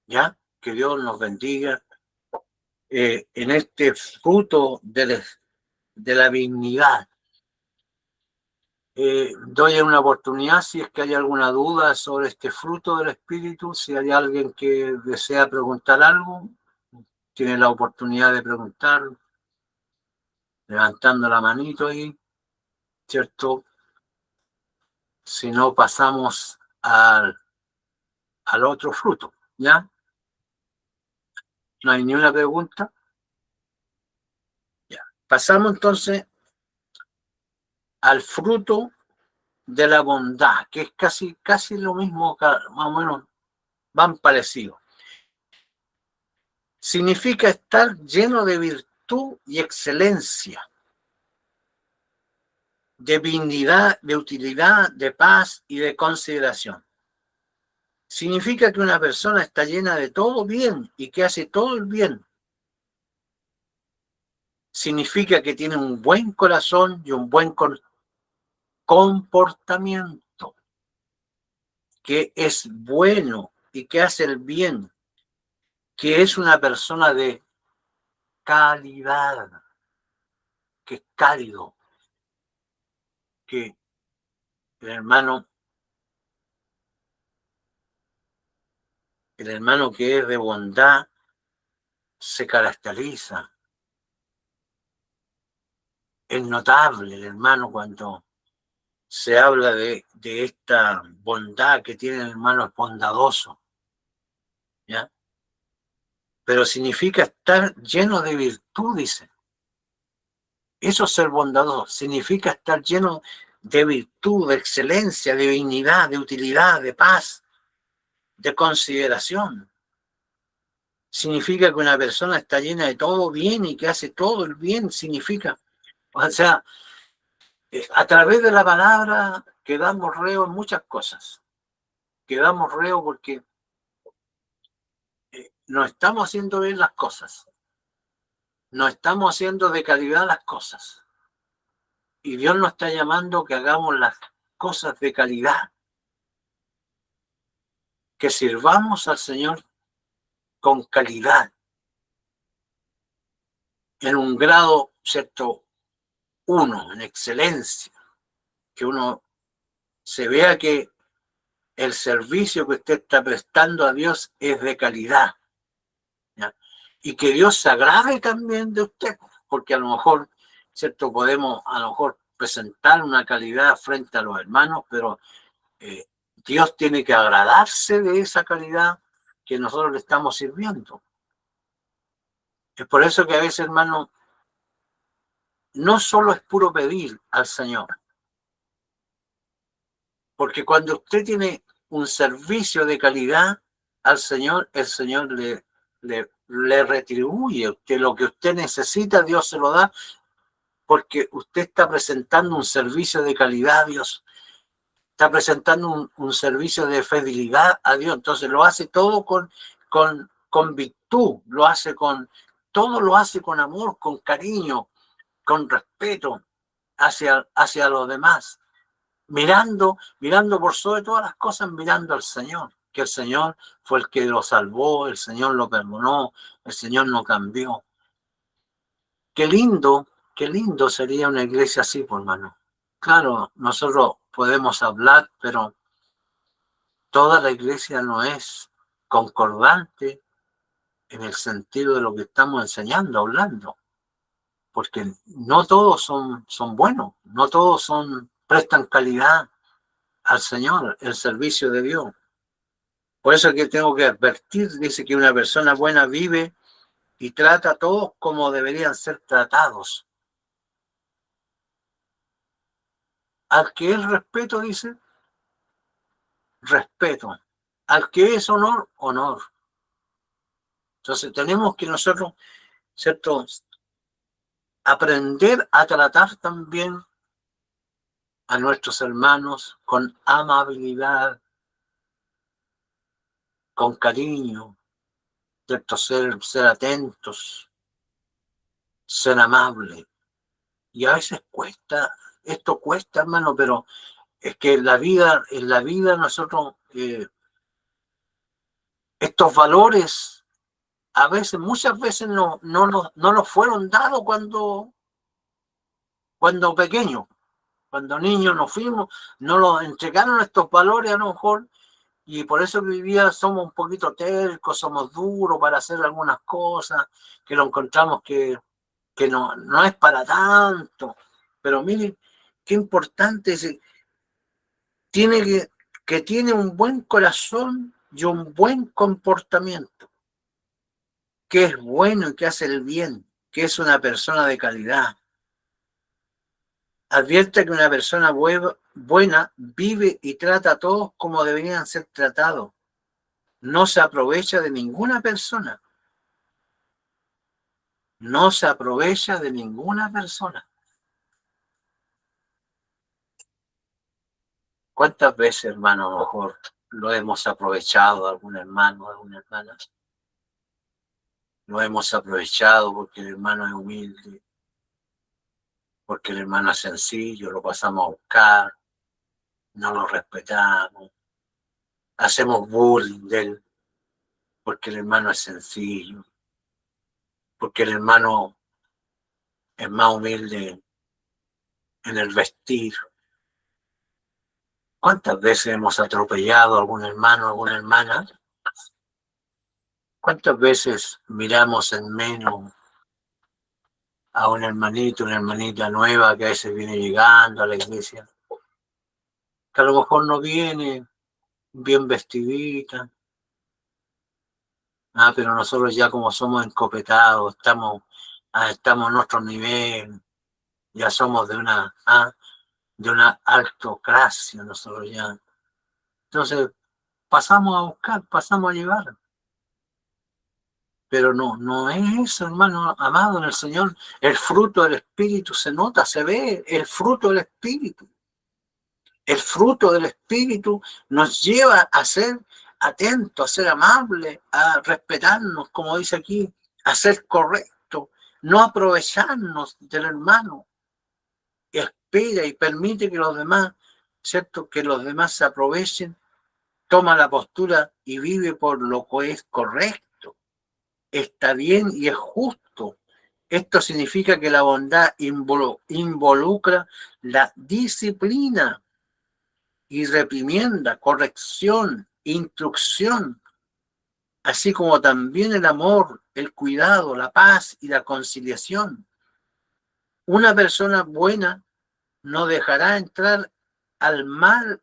¿Ya? Que Dios nos bendiga en este fruto de la dignidad. Doy una oportunidad si es que hay alguna duda sobre este fruto del Espíritu, si hay alguien que desea preguntar algo, tiene la oportunidad de preguntar, levantando la manito ahí, ¿cierto? Si no, pasamos al otro fruto, ¿ya? ¿No hay ni una pregunta? Ya. Pasamos entonces al fruto de la bondad, que es casi lo mismo, más o menos van parecidos. Significa estar lleno de virtud y excelencia, de dignidad, de utilidad, de paz y de consideración. Significa que una persona está llena de todo bien y que hace todo el bien. Significa que tiene un buen corazón y un buen comportamiento, que es bueno y que hace el bien, que es una persona de calidad, que es cálido, que el hermano que es de bondad se caracteriza. Es notable el hermano cuando se habla de esta bondad que tiene el hermano, es bondadoso, ¿ya? Pero significa estar lleno de virtud, dice. Eso es ser bondadoso, significa estar lleno de virtud, de excelencia, de dignidad, de utilidad, de paz, de consideración. Significa que una persona está llena de todo bien y que hace todo el bien, significa. O sea, a través de la palabra quedamos reos en muchas cosas. Quedamos reos porque no estamos haciendo bien las cosas. No estamos haciendo de calidad las cosas. Y Dios nos está llamando que hagamos las cosas de calidad. Que sirvamos al Señor con calidad. En un grado, ¿cierto? Uno, en excelencia. Que uno se vea que el servicio que usted está prestando a Dios es de calidad, ¿ya? Y que Dios se agrade también de usted, porque a lo mejor, ¿cierto? Podemos a lo mejor presentar una calidad frente a los hermanos, pero Dios tiene que agradarse de esa calidad que nosotros le estamos sirviendo. Es por eso que a veces, hermano, no solo es puro pedir al Señor, porque cuando usted tiene un servicio de calidad al Señor, el Señor le retribuye. Usted, lo que usted necesita, Dios se lo da, porque usted está presentando un servicio de calidad a Dios, está presentando un servicio de fidelidad a Dios, entonces lo hace todo con virtud, todo lo hace con amor, con cariño, con respeto hacia los demás, mirando por sobre todas las cosas, mirando al Señor, que el Señor fue el que lo salvó, el Señor lo perdonó, el Señor no cambió. Qué lindo sería una iglesia así, por hermano. Claro, nosotros podemos hablar, pero toda la iglesia no es concordante en el sentido de lo que estamos enseñando, hablando, porque no todos son buenos, no todos prestan calidad al Señor, el servicio de Dios. Por eso es que tengo que advertir, dice que una persona buena vive y trata a todos como deberían ser tratados. Al que es respeto, dice, respeto. Al que es honor, honor. Entonces tenemos que nosotros, ¿cierto?, aprender a tratar también a nuestros hermanos con amabilidad, con cariño, ¿cierto? Ser atentos, ser amable. Y a veces esto cuesta, hermano, pero es que en la vida nosotros, estos valores, a veces, muchas veces no nos fueron dados cuando pequeños, cuando niños nos fuimos, no nos entregaron estos valores a lo mejor, y por eso somos un poquito tercos, somos duros para hacer algunas cosas, que lo encontramos que no es para tanto. Pero miren, qué importante es, que tiene un buen corazón y un buen comportamiento, que es bueno y que hace el bien, que es una persona de calidad. Advierte que una persona buena vive y trata a todos como deberían ser tratados. No se aprovecha de ninguna persona. No se aprovecha de ninguna persona. ¿Cuántas veces, hermano, a lo mejor lo hemos aprovechado, algún hermano, alguna hermana? Lo hemos aprovechado porque el hermano es humilde, porque el hermano es sencillo, lo pasamos a buscar, no lo respetamos, hacemos bullying de él, porque el hermano es sencillo, porque el hermano es más humilde en el vestir. ¿Cuántas veces hemos atropellado a algún hermano, a alguna hermana? ¿Cuántas veces miramos en menos a un hermanito, una hermanita nueva que a veces viene llegando a la iglesia, que a lo mejor no viene bien vestidita? Pero nosotros ya como somos encopetados, estamos en nuestro nivel, ya somos de una aristocracia nosotros ya. Entonces pasamos a buscar, pasamos a llevar. Pero no es eso, hermano amado en el Señor. El fruto del Espíritu se nota, se ve el fruto del Espíritu. El fruto del Espíritu nos lleva a ser atentos, a ser amables, a respetarnos, como dice aquí, a ser correctos, no aprovecharnos del hermano. Espera y permite que los demás, ¿cierto?, que los demás se aprovechen, toma la postura y vive por lo que es correcto, está bien y es justo. Esto significa que la bondad involucra la disciplina y reprimienda, corrección, instrucción, así como también el amor, el cuidado, la paz y la conciliación. Una persona buena no dejará entrar al mal,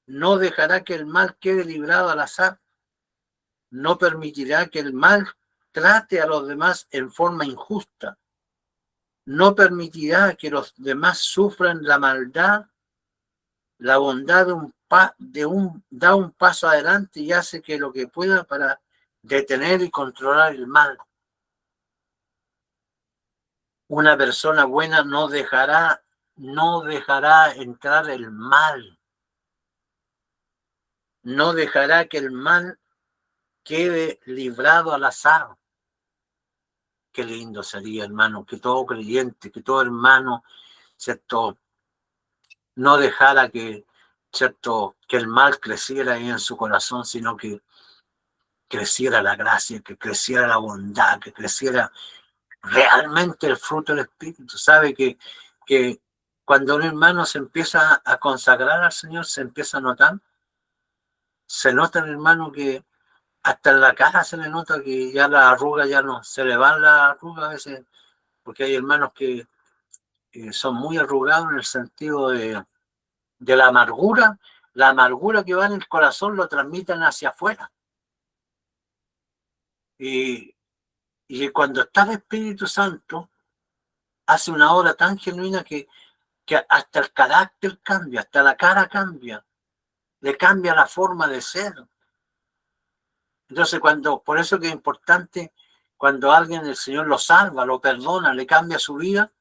no dejará que el mal quede librado al azar, no permitirá que el mal trate a los demás en forma injusta, no permitirá que los demás sufran la maldad. La bondad da un paso adelante y hace que lo que pueda para detener y controlar el mal. Una persona buena no dejará entrar el mal. No dejará que el mal quede librado al azar. Qué lindo sería, hermano, que todo creyente, que todo hermano, ¿cierto?, no dejara que, ¿cierto?, que el mal creciera ahí en su corazón, sino que creciera la gracia, que creciera la bondad, que creciera realmente el fruto del Espíritu. Sabe que cuando un hermano se empieza a consagrar al Señor, se empieza a notar, se nota el hermano que hasta en la cara se le nota que ya la arruga ya no, se le van las arrugas a veces, porque hay hermanos que son muy arrugados en el sentido de la amargura que va en el corazón lo transmiten hacia afuera. Y, y cuando está el Espíritu Santo, hace una obra tan genuina que hasta el carácter cambia, hasta la cara cambia, le cambia la forma de ser. Entonces, por eso que es importante, cuando alguien, el Señor lo salva, lo perdona, le cambia su vida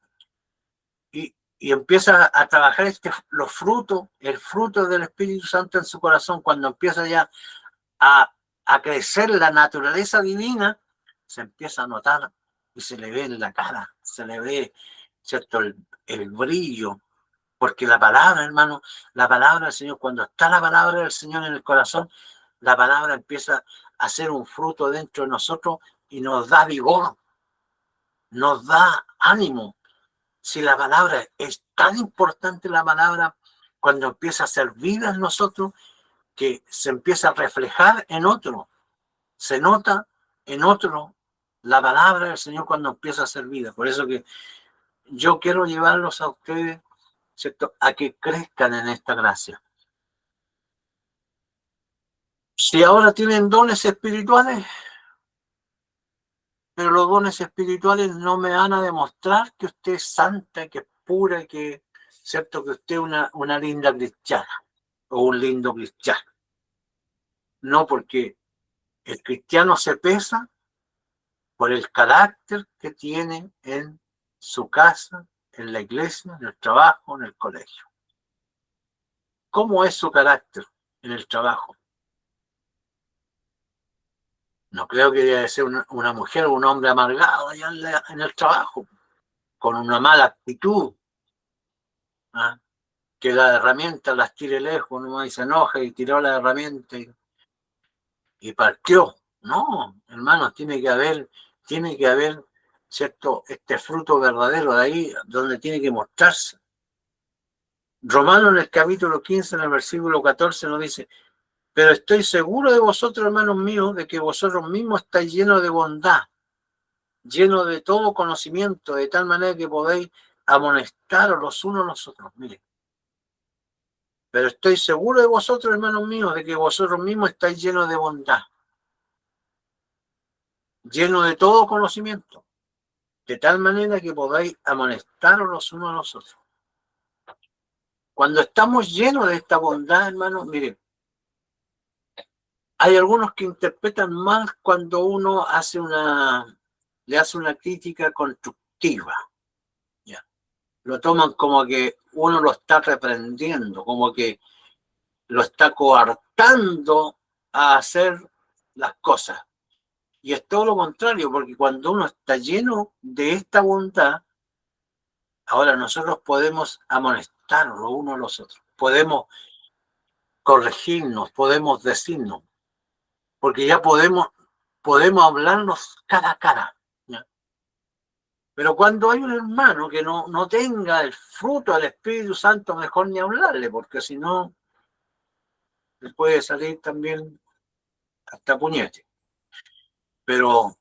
y empieza a trabajar los frutos, el fruto del Espíritu Santo en su corazón, cuando empieza ya a crecer la naturaleza divina, se empieza a notar y se le ve en la cara, se le ve, ¿cierto?, el brillo. Porque la palabra, hermano, la palabra del Señor, cuando está la palabra del Señor en el corazón, la palabra empieza a hacer un fruto dentro de nosotros y nos da vigor, nos da ánimo. Si la palabra es tan importante, la palabra, cuando empieza a ser vida en nosotros, que se empieza a reflejar en otro, se nota en otro la palabra del Señor cuando empieza a ser vida. Por eso que yo quiero llevarlos a ustedes, ¿cierto?, a que crezcan en esta gracia. Si ahora tienen dones espirituales, pero los dones espirituales no me van a demostrar que usted es santa, que es pura, que, ¿cierto?, que usted es una linda cristiana o un lindo cristiano. No, porque el cristiano se pesa por el carácter que tiene en su casa, en la iglesia, en el trabajo, en el colegio. ¿Cómo es su carácter en el trabajo? No creo que debe ser una mujer o un hombre amargado allá en el trabajo, con una mala actitud, ¿ah?, que las herramientas las tire lejos, nomás y se enoja y tiró la herramienta y partió. No, hermanos, tiene que haber, ¿cierto?, este fruto verdadero de ahí donde tiene que mostrarse. Romano en el capítulo 15, en el versículo 14 nos dice: pero estoy seguro de vosotros, hermanos míos, de que vosotros mismos estáis llenos de bondad, llenos de todo conocimiento, de tal manera que podéis amonestaros los unos a los otros. Miren, pero estoy seguro de vosotros, hermanos míos, de que vosotros mismos estáis llenos de bondad, llenos de todo conocimiento, de tal manera que podáis amonestaros los unos a los otros. Cuando estamos llenos de esta bondad, hermanos, miren, hay algunos que interpretan mal cuando uno le hace una crítica constructiva. ¿Ya? Lo toman como que uno lo está reprendiendo, como que lo está coartando a hacer las cosas. Y es todo lo contrario, porque cuando uno está lleno de esta bondad, ahora nosotros podemos amonestar los unos a los otros, podemos corregirnos, podemos decirnos, porque ya podemos hablarnos cara a cara. ¿Ya? Pero cuando hay un hermano que no tenga el fruto del Espíritu Santo, mejor ni hablarle, porque si no, le puede salir también hasta puñete. Pero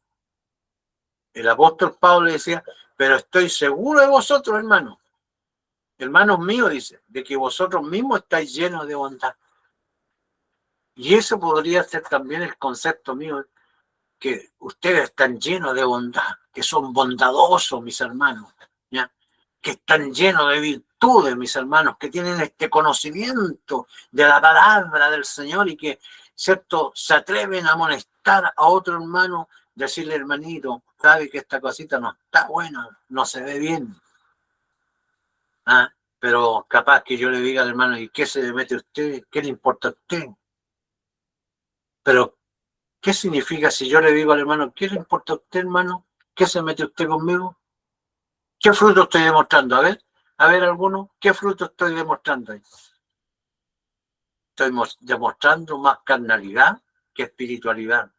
el apóstol Pablo decía: pero estoy seguro de vosotros, hermanos míos, dice, de que vosotros mismos estáis llenos de bondad. Y eso podría ser también el concepto mío, que ustedes están llenos de bondad, que son bondadosos, mis hermanos, ¿ya?, que están llenos de virtudes, mis hermanos, que tienen este conocimiento de la palabra del Señor y que, ¿cierto?, se atreven a amonestar a otro hermano decirle, hermanito, sabe que esta cosita no está buena, no se ve bien. ¿Ah? Pero capaz que yo le diga al hermano, ¿y qué se mete usted? ¿Qué le importa a usted? Pero, ¿qué significa si yo le digo al hermano, ¿qué le importa a usted, hermano? ¿Qué se mete usted conmigo? ¿Qué fruto estoy demostrando? A ver alguno, ¿qué fruto estoy demostrando ahí? Estoy demostrando más carnalidad que espiritualidad.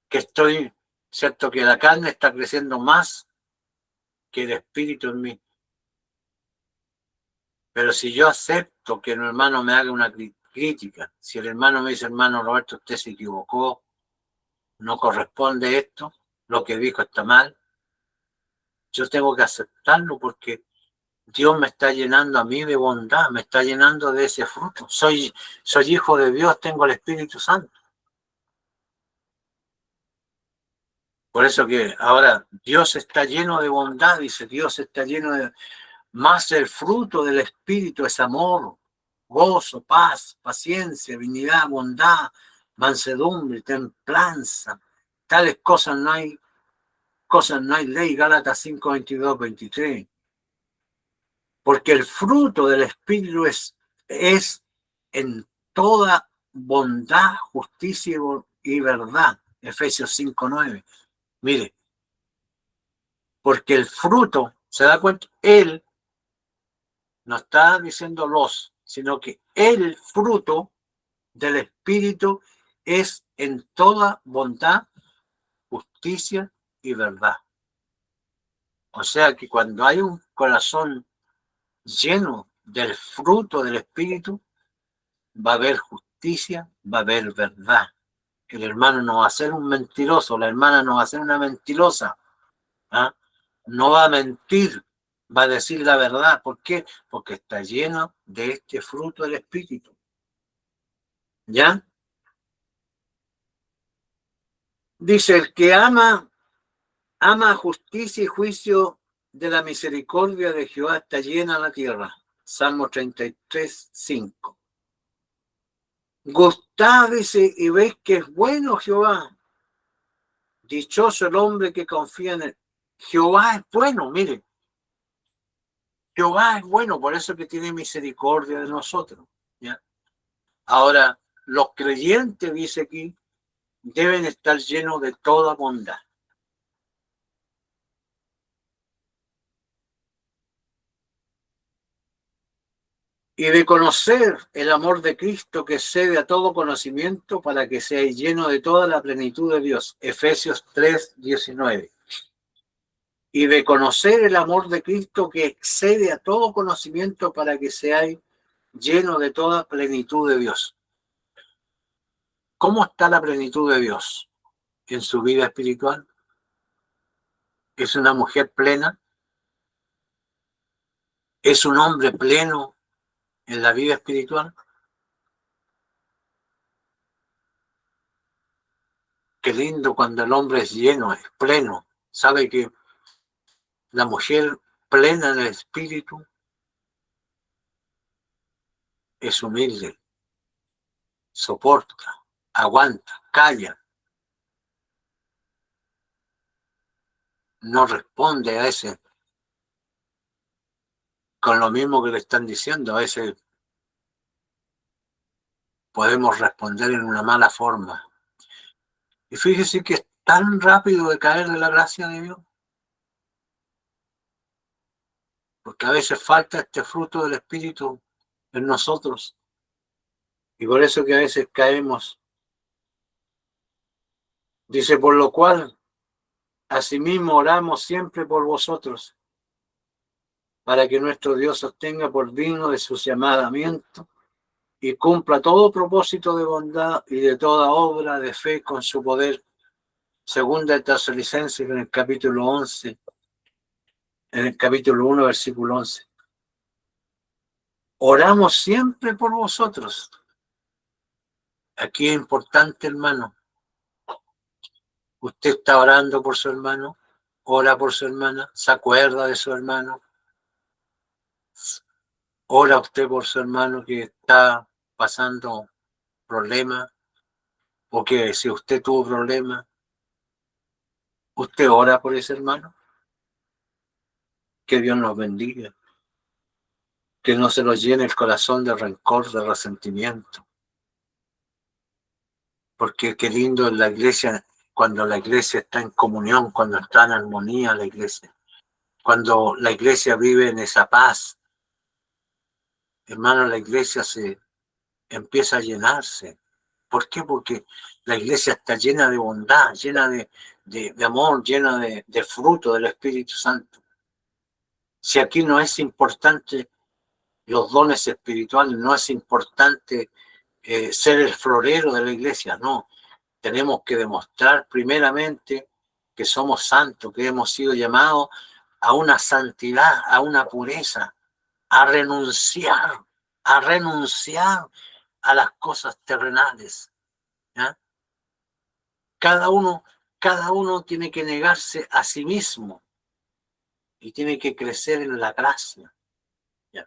Que estoy, cierto, que la carne está creciendo más que el espíritu en mí. Pero si yo acepto que el hermano me haga una crítica, si el hermano me dice, hermano Roberto, usted se equivocó, no corresponde esto, lo que dijo está mal, yo tengo que aceptarlo porque Dios me está llenando a mí de bondad, me está llenando de ese fruto. Soy hijo de Dios, tengo el Espíritu Santo. Por eso que ahora Dios está lleno de bondad, dice Dios está lleno de... Más el fruto del Espíritu es amor, gozo, paz, paciencia, benignidad, bondad, mansedumbre, templanza. Tales cosas no hay ley, Gálatas 5, 22, 23. Porque el fruto del Espíritu es en toda bondad, justicia y verdad. Efesios 5, 9. Mire, porque el fruto, ¿se da cuenta? Él no está diciendo sino que el fruto del Espíritu es en toda bondad, justicia y verdad. O sea que cuando hay un corazón lleno del fruto del Espíritu, va a haber justicia, va a haber verdad. El hermano no va a ser un mentiroso, la hermana no va a ser una mentirosa. ¿Ah? No va a mentir, va a decir la verdad. ¿Por qué? Porque está lleno de este fruto del Espíritu. ¿Ya? Dice, el que ama justicia y juicio de la misericordia de Jehová está llena la tierra. Salmo 33, 5. Gustad, dice, y veis que es bueno Jehová. Dichoso el hombre que confía en él. Jehová es bueno, mire. Jehová es bueno, por eso que tiene misericordia de nosotros. ¿Ya? Ahora, los creyentes, dice aquí, deben estar llenos de toda bondad. Y de conocer el amor de Cristo que excede a todo conocimiento para que seáis llenos de toda la plenitud de Dios. Efesios 3, 19. Y de conocer el amor de Cristo que excede a todo conocimiento para que seáis llenos de toda plenitud de Dios. ¿Cómo está la plenitud de Dios en su vida espiritual? ¿Es una mujer plena? ¿Es un hombre pleno en la vida espiritual? Qué lindo cuando el hombre es lleno, es pleno. Sabe que la mujer plena en el espíritu es humilde, soporta, aguanta, calla, no responde a ese con lo mismo que le están diciendo. A veces podemos responder en una mala forma. Y fíjese que es tan rápido de caer de la gracia de Dios, porque a veces falta este fruto del Espíritu en nosotros. Y por eso que a veces caemos. Dice, por lo cual, asimismo oramos siempre por vosotros, para que nuestro Dios os tenga por digno de su llamamiento y cumpla todo propósito de bondad y de toda obra de fe con su poder. Segunda de Tesalonicenses en el capítulo 11, en el capítulo 1, versículo 11. Oramos siempre por vosotros. Aquí es importante, hermano. Usted está orando por su hermano, ora por su hermana, se acuerda de su hermano, ora usted por su hermano que está pasando problemas, O que si usted tuvo problemas, usted ora por ese hermano. Que Dios nos bendiga. Que no se nos llene el corazón de rencor, de resentimiento. Porque qué lindo en la iglesia, cuando la iglesia está en comunión, cuando está en armonía la iglesia. Cuando la iglesia vive en esa paz, hermano, la iglesia se empieza a llenarse. ¿Por qué? Porque la iglesia está llena de bondad, llena de amor, llena de fruto del Espíritu Santo. Si aquí no es importante los dones espirituales, no es importante ser el florero de la iglesia, no. Tenemos que demostrar primeramente que somos santos, que hemos sido llamados a una santidad, a una pureza, a renunciar, a renunciar a las cosas terrenales. ¿Ya? Cada uno tiene que negarse a sí mismo y tiene que crecer en la gracia. ¿Ya?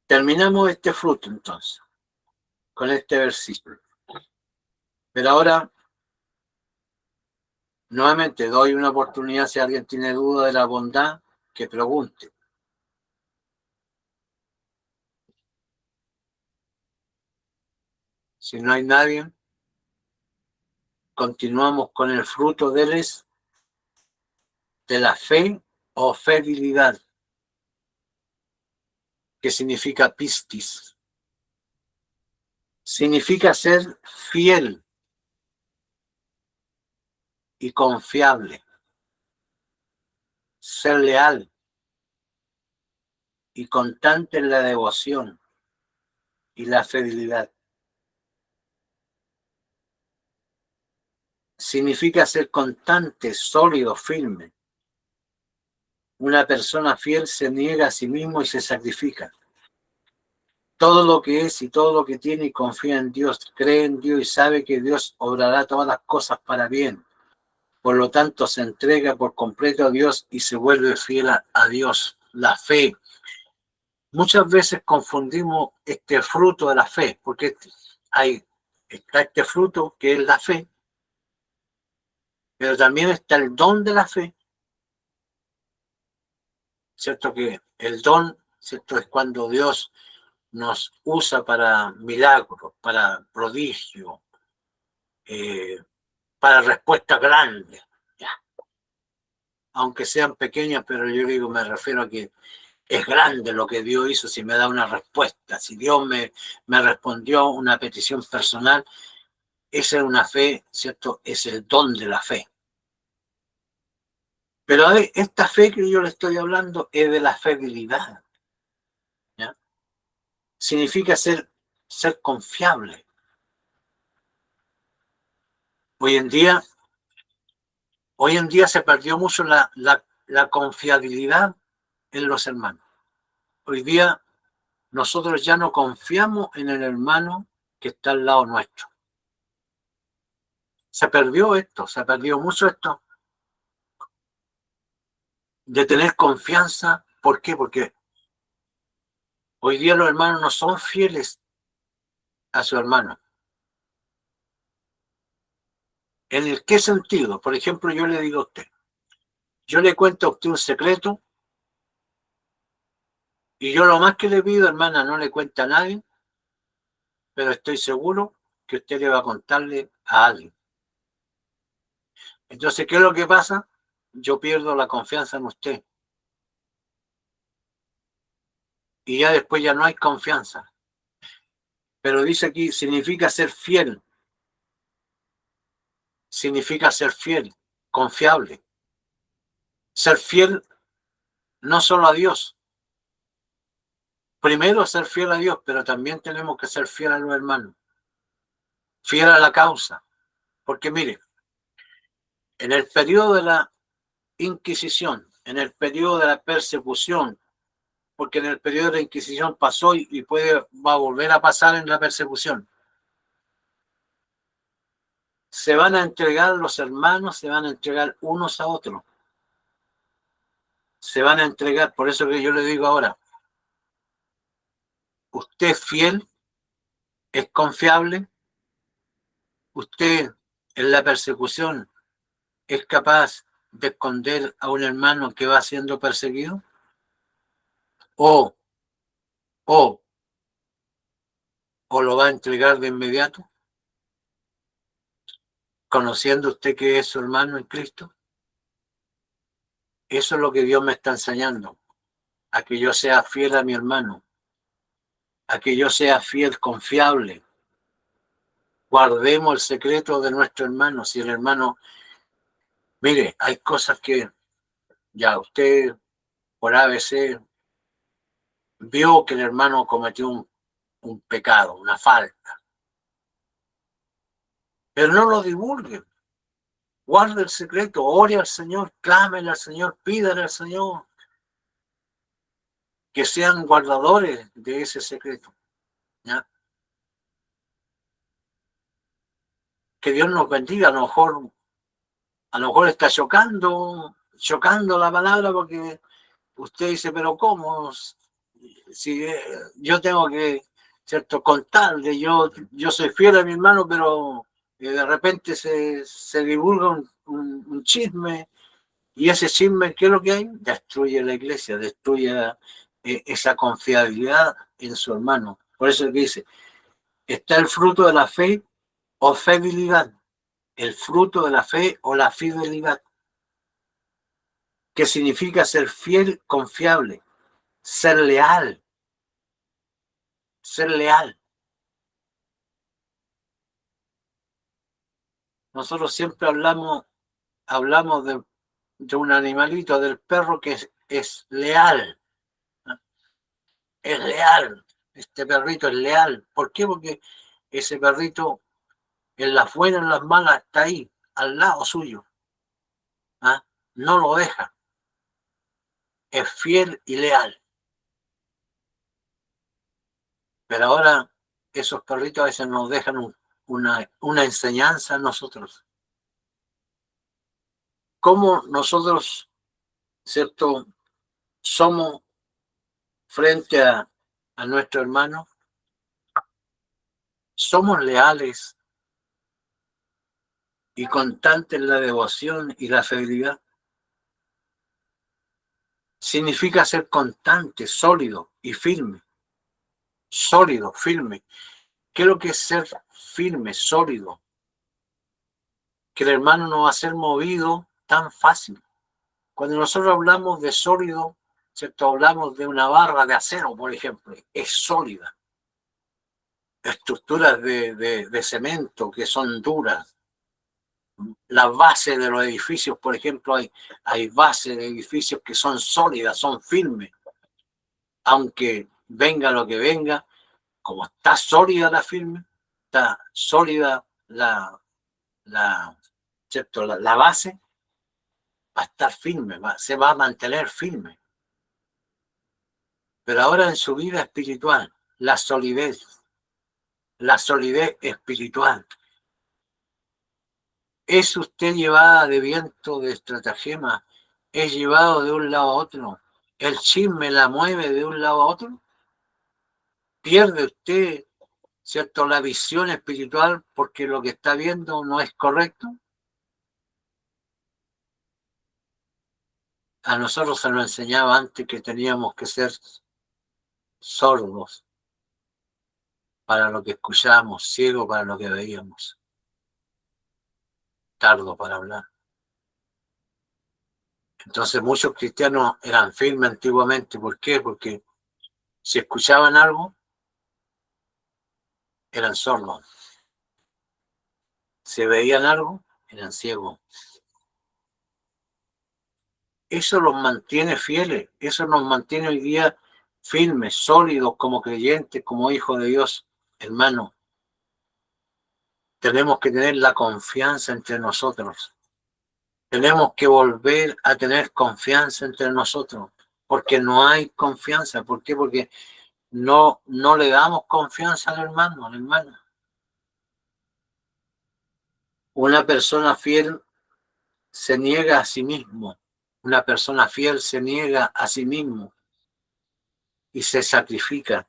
Terminamos este fruto entonces, con este versículo. Pero ahora, nuevamente, doy una oportunidad si alguien tiene duda de la bondad, que pregunte. Si no hay nadie, continuamos con el fruto de la fe o fidelidad, que significa pistis. Significa ser fiel y confiable, ser leal y constante en la devoción y la fidelidad. Significa ser constante, sólido, firme. Una persona fiel se niega a sí mismo y se sacrifica. Todo lo que es y todo lo que tiene y confía en Dios, cree en Dios y sabe que Dios obrará todas las cosas para bien. Por lo tanto, se entrega por completo a Dios y se vuelve fiel a Dios. La fe. Muchas veces confundimos este fruto de la fe, porque está este fruto que es la fe, pero también está el don de la fe. ¿Cierto? Que el don, ¿cierto? Es cuando Dios nos usa para milagros, para prodigios, para respuestas grandes, ya. Aunque sean pequeñas, pero yo digo, me refiero a que es grande lo que Dios hizo si me da una respuesta. Si Dios me respondió una petición personal, esa es una fe, ¿cierto? Es el don de la fe. Pero esta fe que yo le estoy hablando es de la fidelidad. ¿Ya? Significa ser confiable. Hoy en día se perdió mucho la confiabilidad en los hermanos. Hoy día nosotros ya no confiamos en el hermano que está al lado nuestro. Se perdió mucho esto de tener confianza. ¿Por qué? Porque hoy día los hermanos no son fieles a su hermano. ¿En qué sentido? Por ejemplo, yo le digo a usted, yo le cuento a usted un secreto y yo lo más que le pido, hermana, no le cuenta a nadie, pero estoy seguro que usted le va a contarle a alguien. Entonces, ¿qué es lo que pasa? Yo pierdo la confianza en usted. Y ya después ya no hay confianza. Pero dice aquí, significa ser fiel. Significa ser fiel, confiable. Ser fiel no solo a Dios. Primero ser fiel a Dios, pero también tenemos que ser fiel a los hermanos. Fiel a la causa. Porque mire, en el periodo de la Inquisición, en el periodo de la persecución, porque en el periodo de la Inquisición pasó y va a volver a pasar en la persecución. Se van a entregar los hermanos, se van a entregar unos a otros. Se van a entregar, por eso que yo le digo ahora, usted es fiel, es confiable, ¿Usted en la persecución es capaz de esconder a un hermano que va siendo perseguido? ¿O, o, o lo va a entregar de inmediato, conociendo usted que es su hermano en Cristo? Eso es lo que Dios me está enseñando, a que yo sea fiel a mi hermano, a que yo sea fiel, confiable. Guardemos el secreto de nuestro hermano. Si el hermano, mire, hay cosas que ya usted por ABC vio que el hermano cometió un pecado, una falta, pero no lo divulgue. Guarde el secreto, ore al Señor, clámele al Señor, pídale al Señor que sean guardadores de ese secreto. ¿Ya? Que Dios nos bendiga. A lo mejor está chocando la palabra porque usted dice, pero ¿cómo? Si yo tengo que, ¿cierto?, contarle, yo soy fiel a mi hermano, pero de repente se divulga un chisme, y ese chisme, ¿qué es lo que hay? Destruye la iglesia, destruye esa confiabilidad en su hermano. Por eso dice, está el fruto de la fe o fidelidad, el fruto de la fe o la fidelidad, que significa ser fiel, confiable, ser leal, ser leal. Nosotros siempre hablamos de un animalito, del perro que es leal, ¿no? Es leal, este perrito es leal. ¿Por qué? Porque ese perrito en las buenas, en las malas, está ahí, al lado suyo. ¿Ah? No lo deja, es fiel y leal. Pero ahora esos perritos a veces nos dejan una enseñanza a nosotros. ¿Cómo nosotros, cierto, somos frente a nuestro hermano? Somos leales y constantes en la devoción y la fidelidad. Significa ser constante, sólido y firme. Sólido, firme. ¿Qué es lo que es ser firme, sólido? Que el hermano no va a ser movido tan fácil. Cuando nosotros hablamos de sólido, ¿cierto? Hablamos de una barra de acero, por ejemplo, es sólida. Estructuras de cemento que son duras. Las bases de los edificios, por ejemplo, hay bases de edificios que son sólidas, son firmes. Aunque venga lo que venga, como está sólida la firme, está sólida ¿cierto? La base, va a estar firme, se va a mantener firme. Pero ahora en su vida espiritual, la solidez espiritual. ¿Es usted llevada de viento, de estratagema? ¿Es llevado de un lado a otro? ¿El chisme la mueve de un lado a otro? ¿Pierde usted, cierto, la visión espiritual porque lo que está viendo no es correcto? A nosotros se nos enseñaba antes que teníamos que ser sordos para lo que escuchábamos, ciegos para lo que veíamos, tardos para hablar. Entonces muchos cristianos eran firmes antiguamente. ¿Por qué? Porque si escuchaban algo, eran sordos. Si veían algo, eran ciegos. Eso los mantiene fieles, eso nos mantiene hoy día firmes, sólidos como creyentes, como hijos de Dios. Hermano, tenemos que tener la confianza entre nosotros. Tenemos que volver a tener confianza entre nosotros, porque no hay confianza. ¿Por qué? Porque no le damos confianza al hermano, a la hermana. Una persona fiel se niega a sí mismo. Una persona fiel se niega a sí mismo y se sacrifica.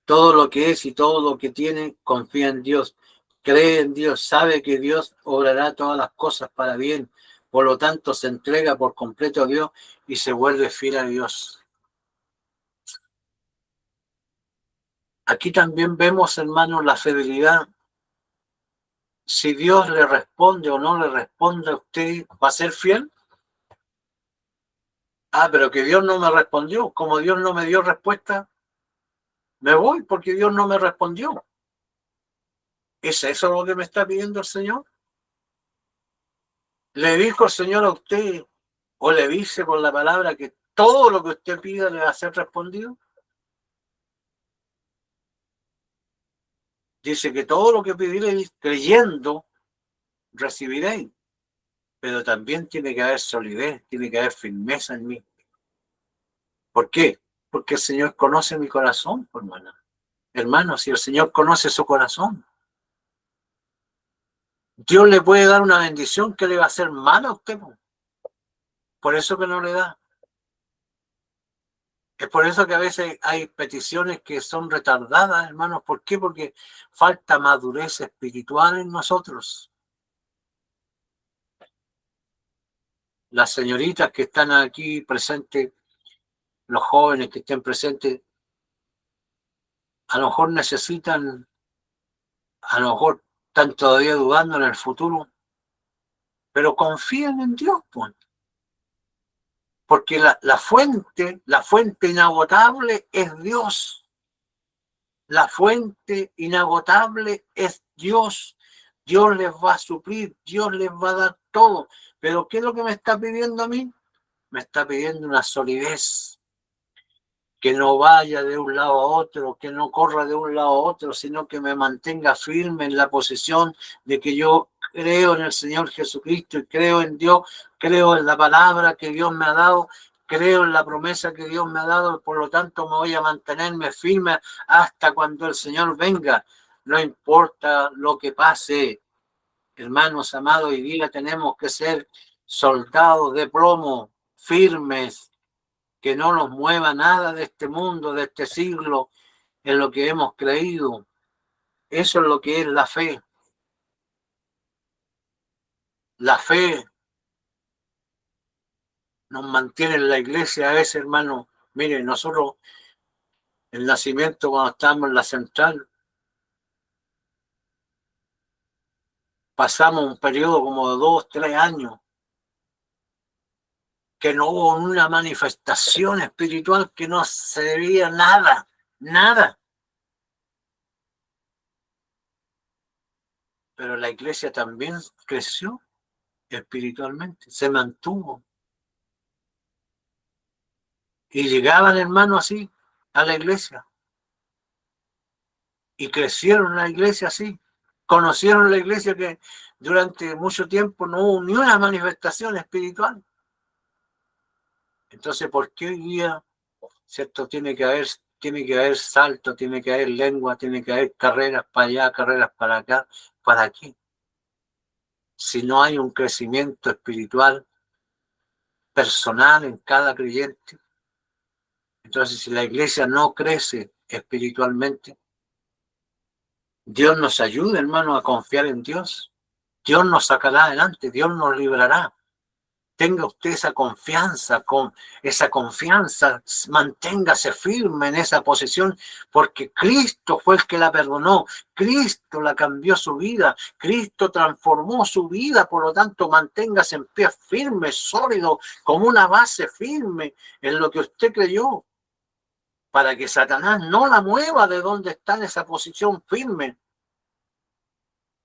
Todo lo que es y todo lo que tiene, confía en Dios. cree en Dios, sabe que Dios obrará todas las cosas para bien, por lo tanto se entrega por completo a Dios y se vuelve fiel a Dios. Aquí también vemos, hermanos, la fidelidad. Si Dios le responde o no le responde a usted, ¿va a ser fiel? Ah, pero que Dios no me respondió. Como Dios no me dio respuesta, me voy porque Dios no me respondió. ¿Es eso lo que me está pidiendo el Señor? ¿Le dijo el Señor a usted o le dice con la palabra que todo lo que usted pida le va a ser respondido? Dice que todo lo que pediréis creyendo recibiréis, pero también tiene que haber solidez, tiene que haber firmeza en mí. ¿Por qué? Porque el Señor conoce mi corazón, hermano. Hermano, si el Señor conoce su corazón, Dios le puede dar una bendición que le va a hacer mal a usted. Por eso que no le da. Es por eso que a veces hay peticiones que son retardadas, hermanos. ¿Por qué? Porque falta madurez espiritual en nosotros. Las señoritas que están aquí presentes, los jóvenes que estén presentes, a lo mejor necesitan, a lo mejor están todavía dudando en el futuro, pero confíen en Dios, pues. Porque la fuente inagotable es Dios. La fuente inagotable es Dios. Dios les va a suplir, Dios les va a dar todo. Pero ¿qué es lo que me está pidiendo a mí? Me está pidiendo una solidez, que no vaya de un lado a otro, que no corra de un lado a otro, sino que me mantenga firme en la posición de que yo creo en el Señor Jesucristo y creo en Dios, creo en la palabra que Dios me ha dado, creo en la promesa que Dios me ha dado, por lo tanto me voy a mantenerme firme hasta cuando el Señor venga, no importa lo que pase. Hermanos amados, hoy día tenemos que ser soldados de plomo, firmes, que no nos mueva nada de este mundo, de este siglo, en lo que hemos creído. Eso es lo que es la fe. La fe nos mantiene en la iglesia a veces, hermano. Miren, nosotros, el nacimiento, cuando estábamos en la central, pasamos un periodo como de 2, 3 años, que no hubo una manifestación espiritual, que no se veía nada, nada. Pero la iglesia también creció espiritualmente, se mantuvo. Y llegaban, hermanos, así a la iglesia. Y crecieron en la iglesia así. Conocieron la iglesia, que durante mucho tiempo no hubo ni una manifestación espiritual. Entonces, ¿por qué hoy día, cierto, tiene que haber salto, tiene que haber lengua, tiene que haber carreras para allá, carreras para acá? ¿Para qué? Si no hay un crecimiento espiritual personal en cada creyente. Entonces, si la iglesia no crece espiritualmente, Dios nos ayuda, hermano, a confiar en Dios. Dios nos sacará adelante, Dios nos librará. Tenga usted esa confianza, manténgase firme en esa posición, porque Cristo fue el que la perdonó, Cristo la cambió su vida, Cristo transformó su vida, por lo tanto manténgase en pie firme, sólido, como una base firme en lo que usted creyó, para que Satanás no la mueva de donde está en esa posición firme.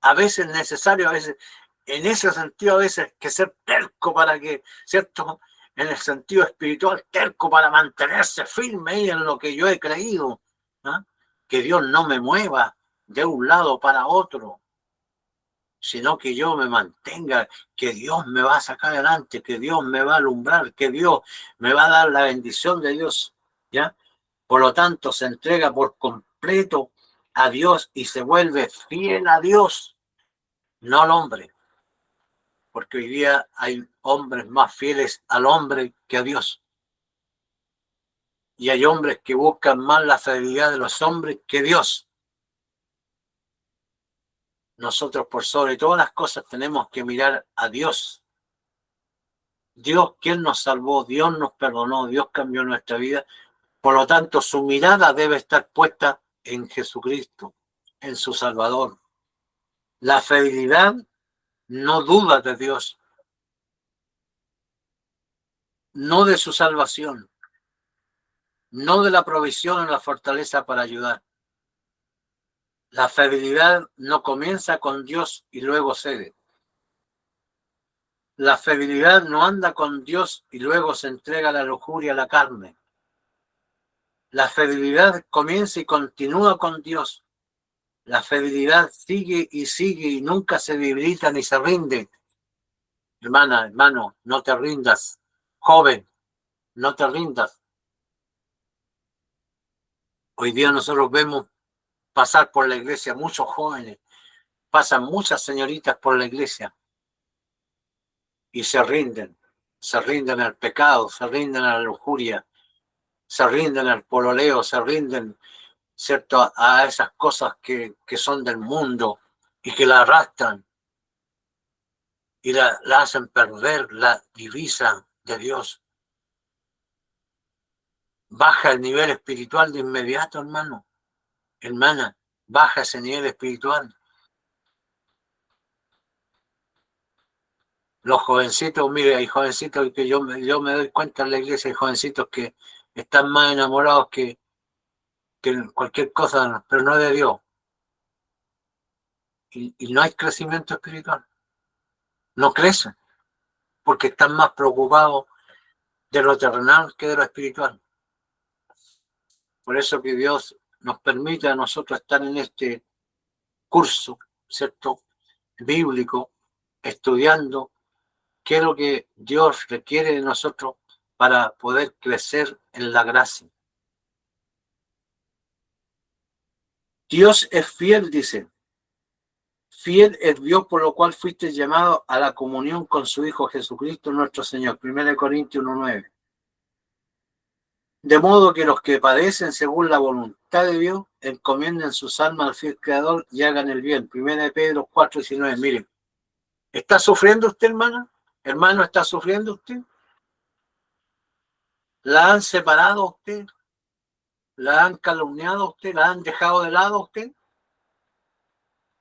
A veces es necesario, a veces, en ese sentido, a veces que ser terco para que, ¿cierto? En el sentido espiritual, terco para mantenerse firme ahí en lo que yo he creído, ¿no? Que Dios no me mueva de un lado para otro, sino que yo me mantenga, que Dios me va a sacar adelante, que Dios me va a alumbrar, que Dios me va a dar la bendición de Dios, ¿ya? Por lo tanto, se entrega por completo a Dios y se vuelve fiel a Dios, no al hombre, porque hoy día hay hombres más fieles al hombre que a Dios. Y hay hombres que buscan más la fidelidad de los hombres que Dios. nosotros por sobre todas las cosas tenemos que mirar a Dios. Dios, quien nos salvó, Dios nos perdonó, Dios cambió nuestra vida. Por lo tanto, su mirada debe estar puesta en Jesucristo, en su Salvador. La fidelidad no duda de Dios, no de su salvación, no de la provisión o la fortaleza para ayudar. La fidelidad no comienza con Dios y luego cede. La fidelidad no anda con Dios y luego se entrega a la lujuria, a la carne. La fidelidad comienza y continúa con Dios. La fidelidad sigue y nunca se debilita ni se rinde. Hermana, hermano, no te rindas. Joven, no te rindas. Hoy día nosotros vemos pasar por la iglesia muchos jóvenes, pasan muchas señoritas por la iglesia y se rinden al pecado, se rinden a la lujuria, se rinden al pololeo, se rinden, ¿cierto?, a esas cosas que son del mundo y que la arrastran y la hacen perder la divisa de Dios. Baja el nivel espiritual de inmediato, hermano, hermana, baja ese nivel espiritual. Los jovencitos, mire, hay jovencitos que yo me doy cuenta en la iglesia, hay jovencitos que están más enamorados que cualquier cosa, pero no de Dios. Y no hay crecimiento espiritual. No crecen, porque están más preocupados de lo terrenal que de lo espiritual. Por eso que Dios nos permite a nosotros estar en este curso, ¿cierto?, bíblico, estudiando qué es lo que Dios requiere de nosotros para poder crecer en la gracia. Dios es fiel, dice. Fiel es Dios, por lo cual fuiste llamado a la comunión con su Hijo Jesucristo nuestro Señor. 1 Corintios 1:9. De modo que los que padecen según la voluntad de Dios encomienden sus almas al fiel Creador y hagan el bien. 1 Pedro 4:19. Miren, ¿está sufriendo usted, hermana? Hermano, ¿está sufriendo usted? ¿La han separado a usted? ¿La han calumniado a usted? ¿La han dejado de lado a usted?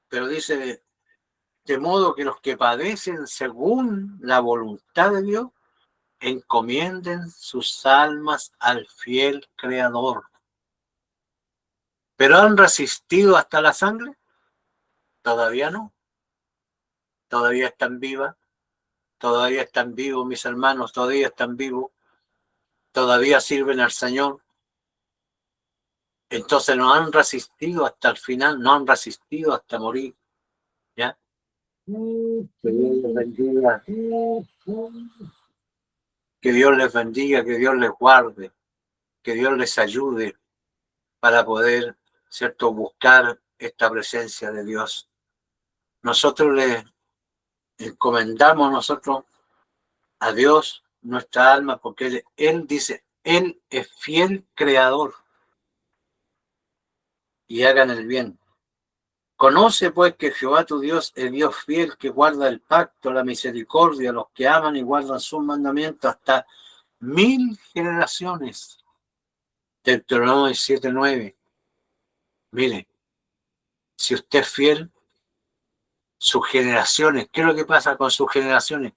Pero dice, de modo que los que padecen según la voluntad de Dios encomienden sus almas al fiel Creador. ¿Pero han resistido hasta la sangre? Todavía no. Todavía están vivas. Todavía están vivos mis hermanos. Todavía están vivos. Todavía sirven al Señor. Entonces no han resistido hasta el final. No han resistido hasta morir. ¿Ya? Que Dios les bendiga. Que Dios les bendiga. Que Dios les guarde. Que Dios les ayude para poder, ¿cierto?, buscar esta presencia de Dios. Nosotros le encomendamos nosotros a Dios nuestra alma, porque Él dice, Él es fiel Creador, y hagan el bien. Conoce pues que Jehová tu Dios es Dios fiel, que guarda el pacto, la misericordia, a los que aman y guardan sus mandamientos hasta 1000 generaciones. Deuteronomio 7:9. Mire, si usted es fiel, sus generaciones, ¿qué es lo que pasa con sus generaciones?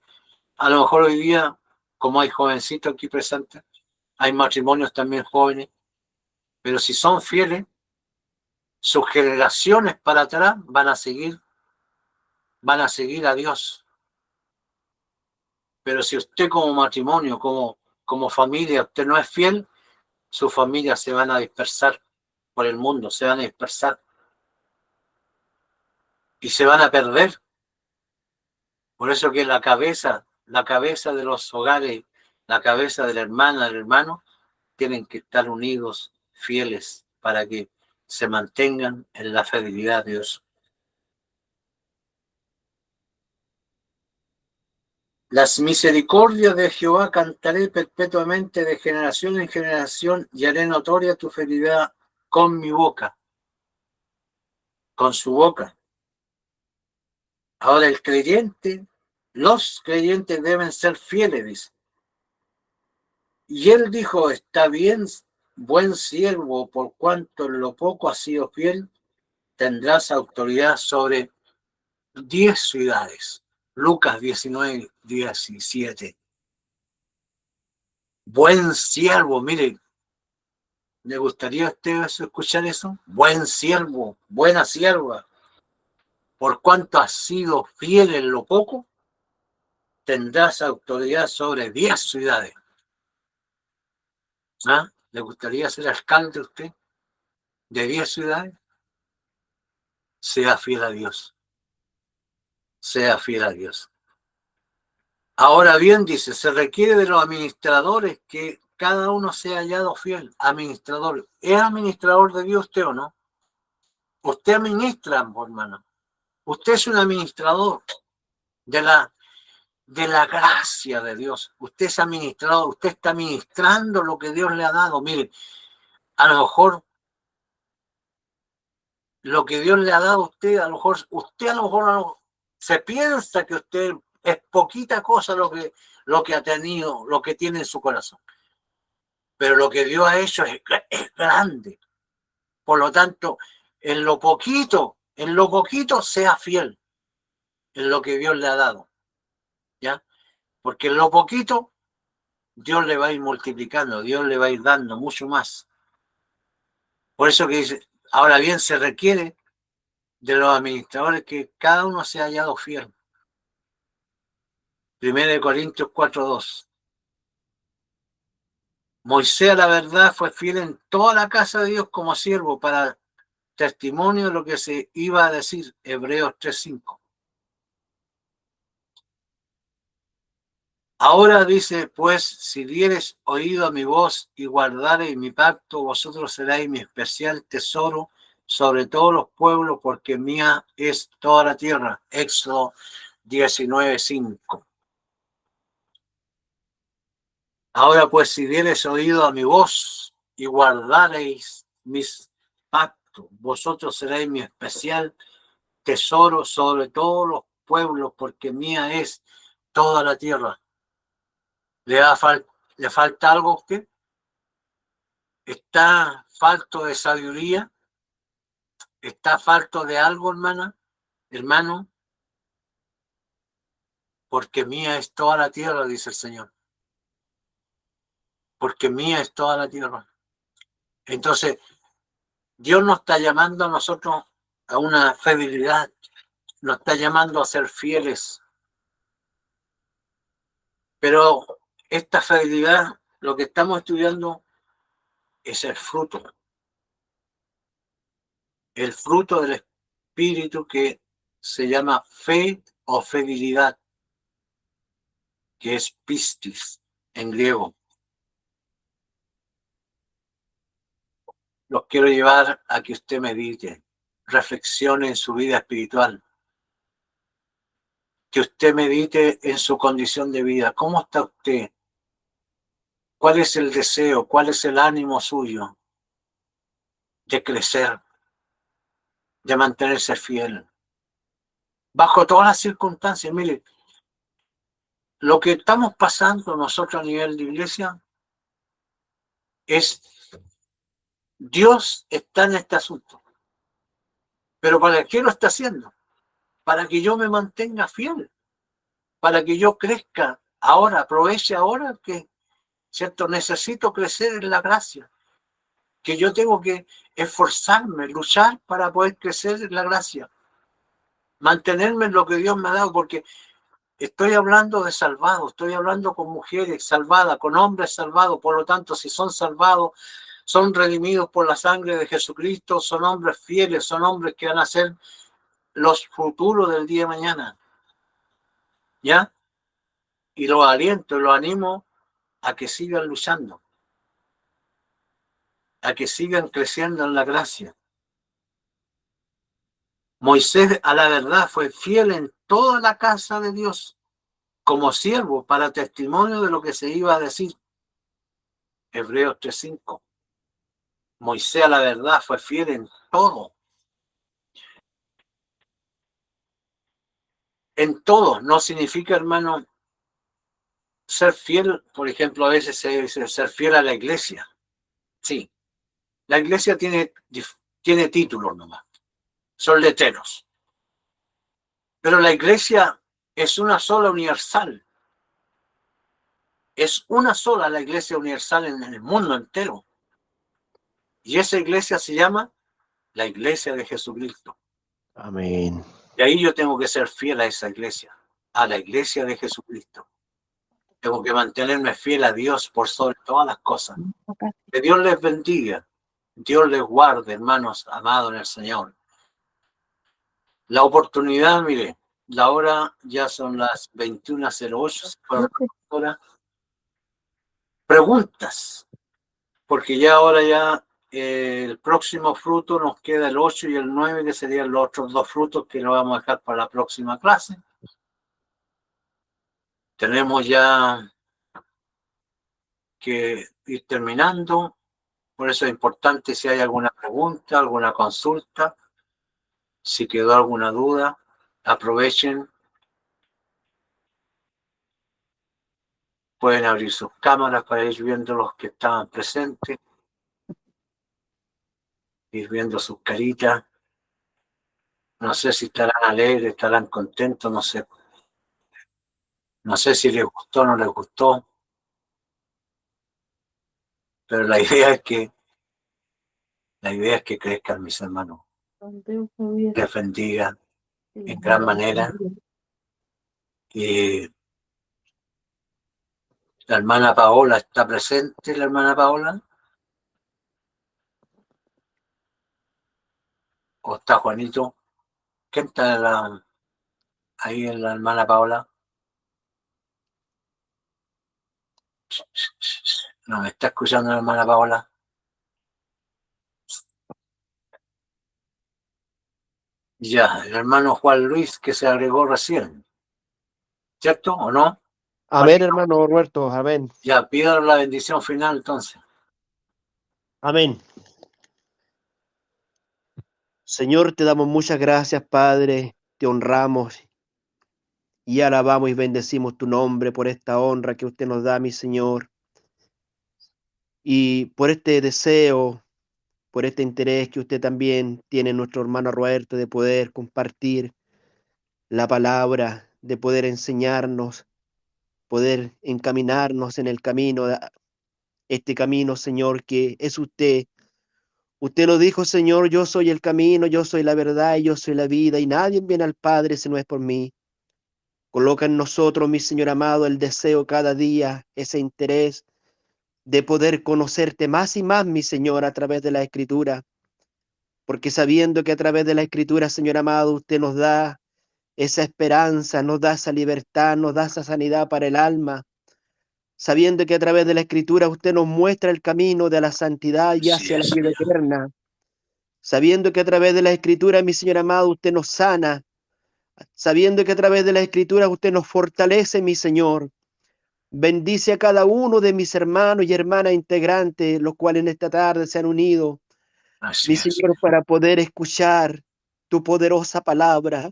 A lo mejor hoy día, como hay jovencitos aquí presentes, hay matrimonios también jóvenes, pero si son fieles, sus generaciones para atrás van a seguir a Dios. Pero si usted como matrimonio, como familia, usted no es fiel, sus familias se van a dispersar por el mundo, se van a dispersar y se van a perder. Por eso que la cabeza de los hogares, la cabeza de la hermana, del hermano, tienen que estar unidos, fieles, para que se mantengan en la fidelidad de Dios. Las misericordias de Jehová cantaré perpetuamente, de generación en generación, y haré notoria tu fidelidad con mi boca, con su boca. Ahora el creyente, los creyentes deben ser fieles, dice. Y él dijo, está bien, buen siervo, por cuanto en lo poco has sido fiel, tendrás autoridad sobre 10 ciudades. Lucas 19, 17. Buen siervo, mire, ¿le gustaría a usted escuchar eso? Buen siervo, buena sierva, por cuanto has sido fiel en lo poco, tendrás autoridad sobre 10 ciudades. ¿Ah? ¿Le gustaría ser alcalde usted de 10 ciudades? Sea fiel a Dios. Sea fiel a Dios. Ahora bien, dice, se requiere de los administradores que cada uno sea hallado fiel. Administrador. ¿Es administrador de Dios usted o no? Usted administra, hermano. Usted es un administrador de la gracia de Dios. Usted es administrador. Usted está administrando lo que Dios le ha dado. Mire, a lo mejor lo que Dios le ha dado a usted, a lo mejor se piensa que usted es poquita cosa lo que ha tenido, lo que tiene en su corazón. Pero lo que Dios ha hecho es grande. Por lo tanto, en lo poquito sea fiel en lo que Dios le ha dado. ¿Ya? Porque en lo poquito Dios le va a ir multiplicando, Dios le va a ir dando mucho más. Por eso que dice, ahora bien, se requiere de los administradores que cada uno sea hallado fiel. 1 Corintios 4:2. Moisés, a la verdad, fue fiel en toda la casa de Dios como siervo para testimonio de lo que se iba a decir. Hebreos 3:5. Ahora dice, pues, si dieres oído a mi voz y guardareis mi pacto, vosotros seréis mi especial tesoro sobre todos los pueblos, porque mía es toda la tierra. Éxodo 19:5. Ahora pues, si dieres oído a mi voz y guardareis mis pactos, vosotros seréis mi especial tesoro sobre todos los pueblos, porque mía es toda la tierra. ¿Le falta algo a usted? ¿Está falto de sabiduría? ¿Está falto de algo, hermano? Porque mía es toda la tierra, dice el Señor. Porque mía es toda la tierra. Entonces, Dios nos está llamando a nosotros a una fidelidad, nos está llamando a ser fieles. Pero esta fidelidad, lo que estamos estudiando es el fruto del Espíritu que se llama fe o fidelidad, que es pistis en griego. Los quiero llevar a que usted medite, reflexione en su vida espiritual, que usted medite en su condición de vida. ¿Cómo está usted? ¿Cuál es el deseo? ¿Cuál es el ánimo suyo de crecer, de mantenerse fiel? Bajo todas las circunstancias, mire, lo que estamos pasando nosotros a nivel de iglesia es, Dios está en este asunto. ¿Pero para qué lo está haciendo? Para que yo me mantenga fiel, para que yo crezca ahora, aproveche ahora que, ¿cierto? Necesito crecer en la gracia, que yo tengo que esforzarme, luchar para poder crecer en la gracia, mantenerme en lo que Dios me ha dado, porque estoy hablando de salvados, estoy hablando con mujeres salvadas, con hombres salvados, por lo tanto, si son salvados, son redimidos por la sangre de Jesucristo, son hombres fieles, son hombres que van a ser los futuros del día de mañana, ¿ya? Y los aliento, los animo a que sigan luchando, a que sigan creciendo en la gracia. Moisés, a la verdad, fue fiel en toda la casa de Dios como siervo para testimonio de lo que se iba a decir. Hebreos 3:5. Moisés, a la verdad, fue fiel en todo. en todo. No significa, hermano, ser fiel. Por ejemplo, a veces se dice ser fiel a la iglesia. Sí, la iglesia tiene títulos nomás, son letreros. Pero la iglesia es una sola universal. Es una sola la iglesia universal en el mundo entero. Y esa iglesia se llama la iglesia de Jesucristo. Amén. Y ahí yo tengo que ser fiel a esa iglesia, a la iglesia de Jesucristo. Tengo que mantenerme fiel a Dios por sobre todas las cosas. Que Dios les bendiga. Dios les guarde, hermanos amados en el Señor. La oportunidad, mire, la hora ya son las 21:08. Preguntas, porque ya ahora ya el próximo fruto nos queda el 8 y el 9, que serían los otros dos frutos que nos vamos a dejar para la próxima clase. Tenemos ya que ir terminando, por eso es importante si hay alguna pregunta, alguna consulta, si quedó alguna duda, aprovechen. Pueden abrir sus cámaras para ir viendo los que estaban presentes, ir viendo sus caritas. No sé si estarán alegres, estarán contentos, no sé. No sé si les gustó o no les gustó, pero la idea es que crezcan, mis hermanos. Les bendiga en gran manera. Y la hermana Paola está presente, la hermana Paola. ¿O está Juanito? ¿Quién está ahí en la hermana Paola? ¿No me está escuchando la hermana Paola? Ya, el hermano Juan Luis que se agregó recién. ¿Cierto o no? Amén, hermano Roberto, amén. Ya, pido la bendición final entonces. Amén. Señor, te damos muchas gracias, Padre, te honramos y alabamos y bendecimos tu nombre por esta honra que usted nos da, mi Señor, y por este deseo, por este interés que usted también tiene en nuestro hermano Roberto de poder compartir la palabra, de poder enseñarnos, poder encaminarnos en el camino, este camino, Señor, que es usted. Usted lo dijo, Señor, yo soy el camino, yo soy la verdad y yo soy la vida, y nadie viene al Padre si no es por mí. Coloca en nosotros, mi Señor amado, el deseo cada día, ese interés de poder conocerte más y más, mi Señor, a través de la Escritura, porque sabiendo que a través de la Escritura, Señor amado, usted nos da esa esperanza, nos da esa libertad, nos da esa sanidad para el alma, sabiendo que a través de la Escritura usted nos muestra el camino de la santidad y Así hacia la es, vida Señor. eterna, sabiendo que a través de la Escritura, mi Señor amado, usted nos sana, sabiendo que a través de la Escritura usted nos fortalece, mi Señor. Bendice a cada uno de mis hermanos y hermanas integrantes, los cuales en esta tarde se han unido, Así mi es, Señor, Señor. para poder escuchar tu poderosa palabra,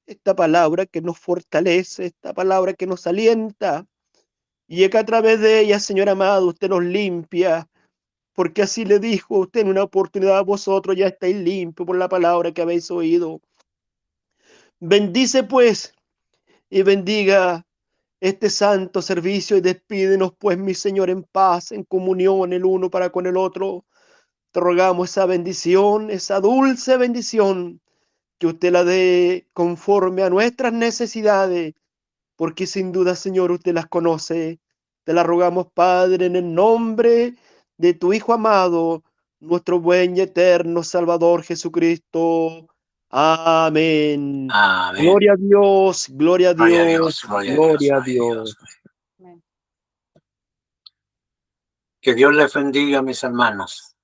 esta palabra que nos fortalece, esta palabra que nos alienta, y que a través de ella, Señor amado, usted nos limpia, porque así le dijo usted en una oportunidad, vosotros ya estáis limpios por la palabra que habéis oído. Bendice pues y bendiga este santo servicio y despídenos pues, mi Señor, en paz, en comunión el uno para con el otro. Te rogamos esa bendición, esa dulce bendición, que usted la dé conforme a nuestras necesidades, porque sin duda, Señor, usted las conoce. Te la rogamos, Padre, en el nombre de tu Hijo amado, nuestro buen y eterno Salvador Jesucristo. Amén. Amén. Gloria a Dios, gloria a Gloria a Dios, Dios, gloria a Dios, gloria a gloria a Dios. Dios. Que Dios les bendiga, mis hermanos.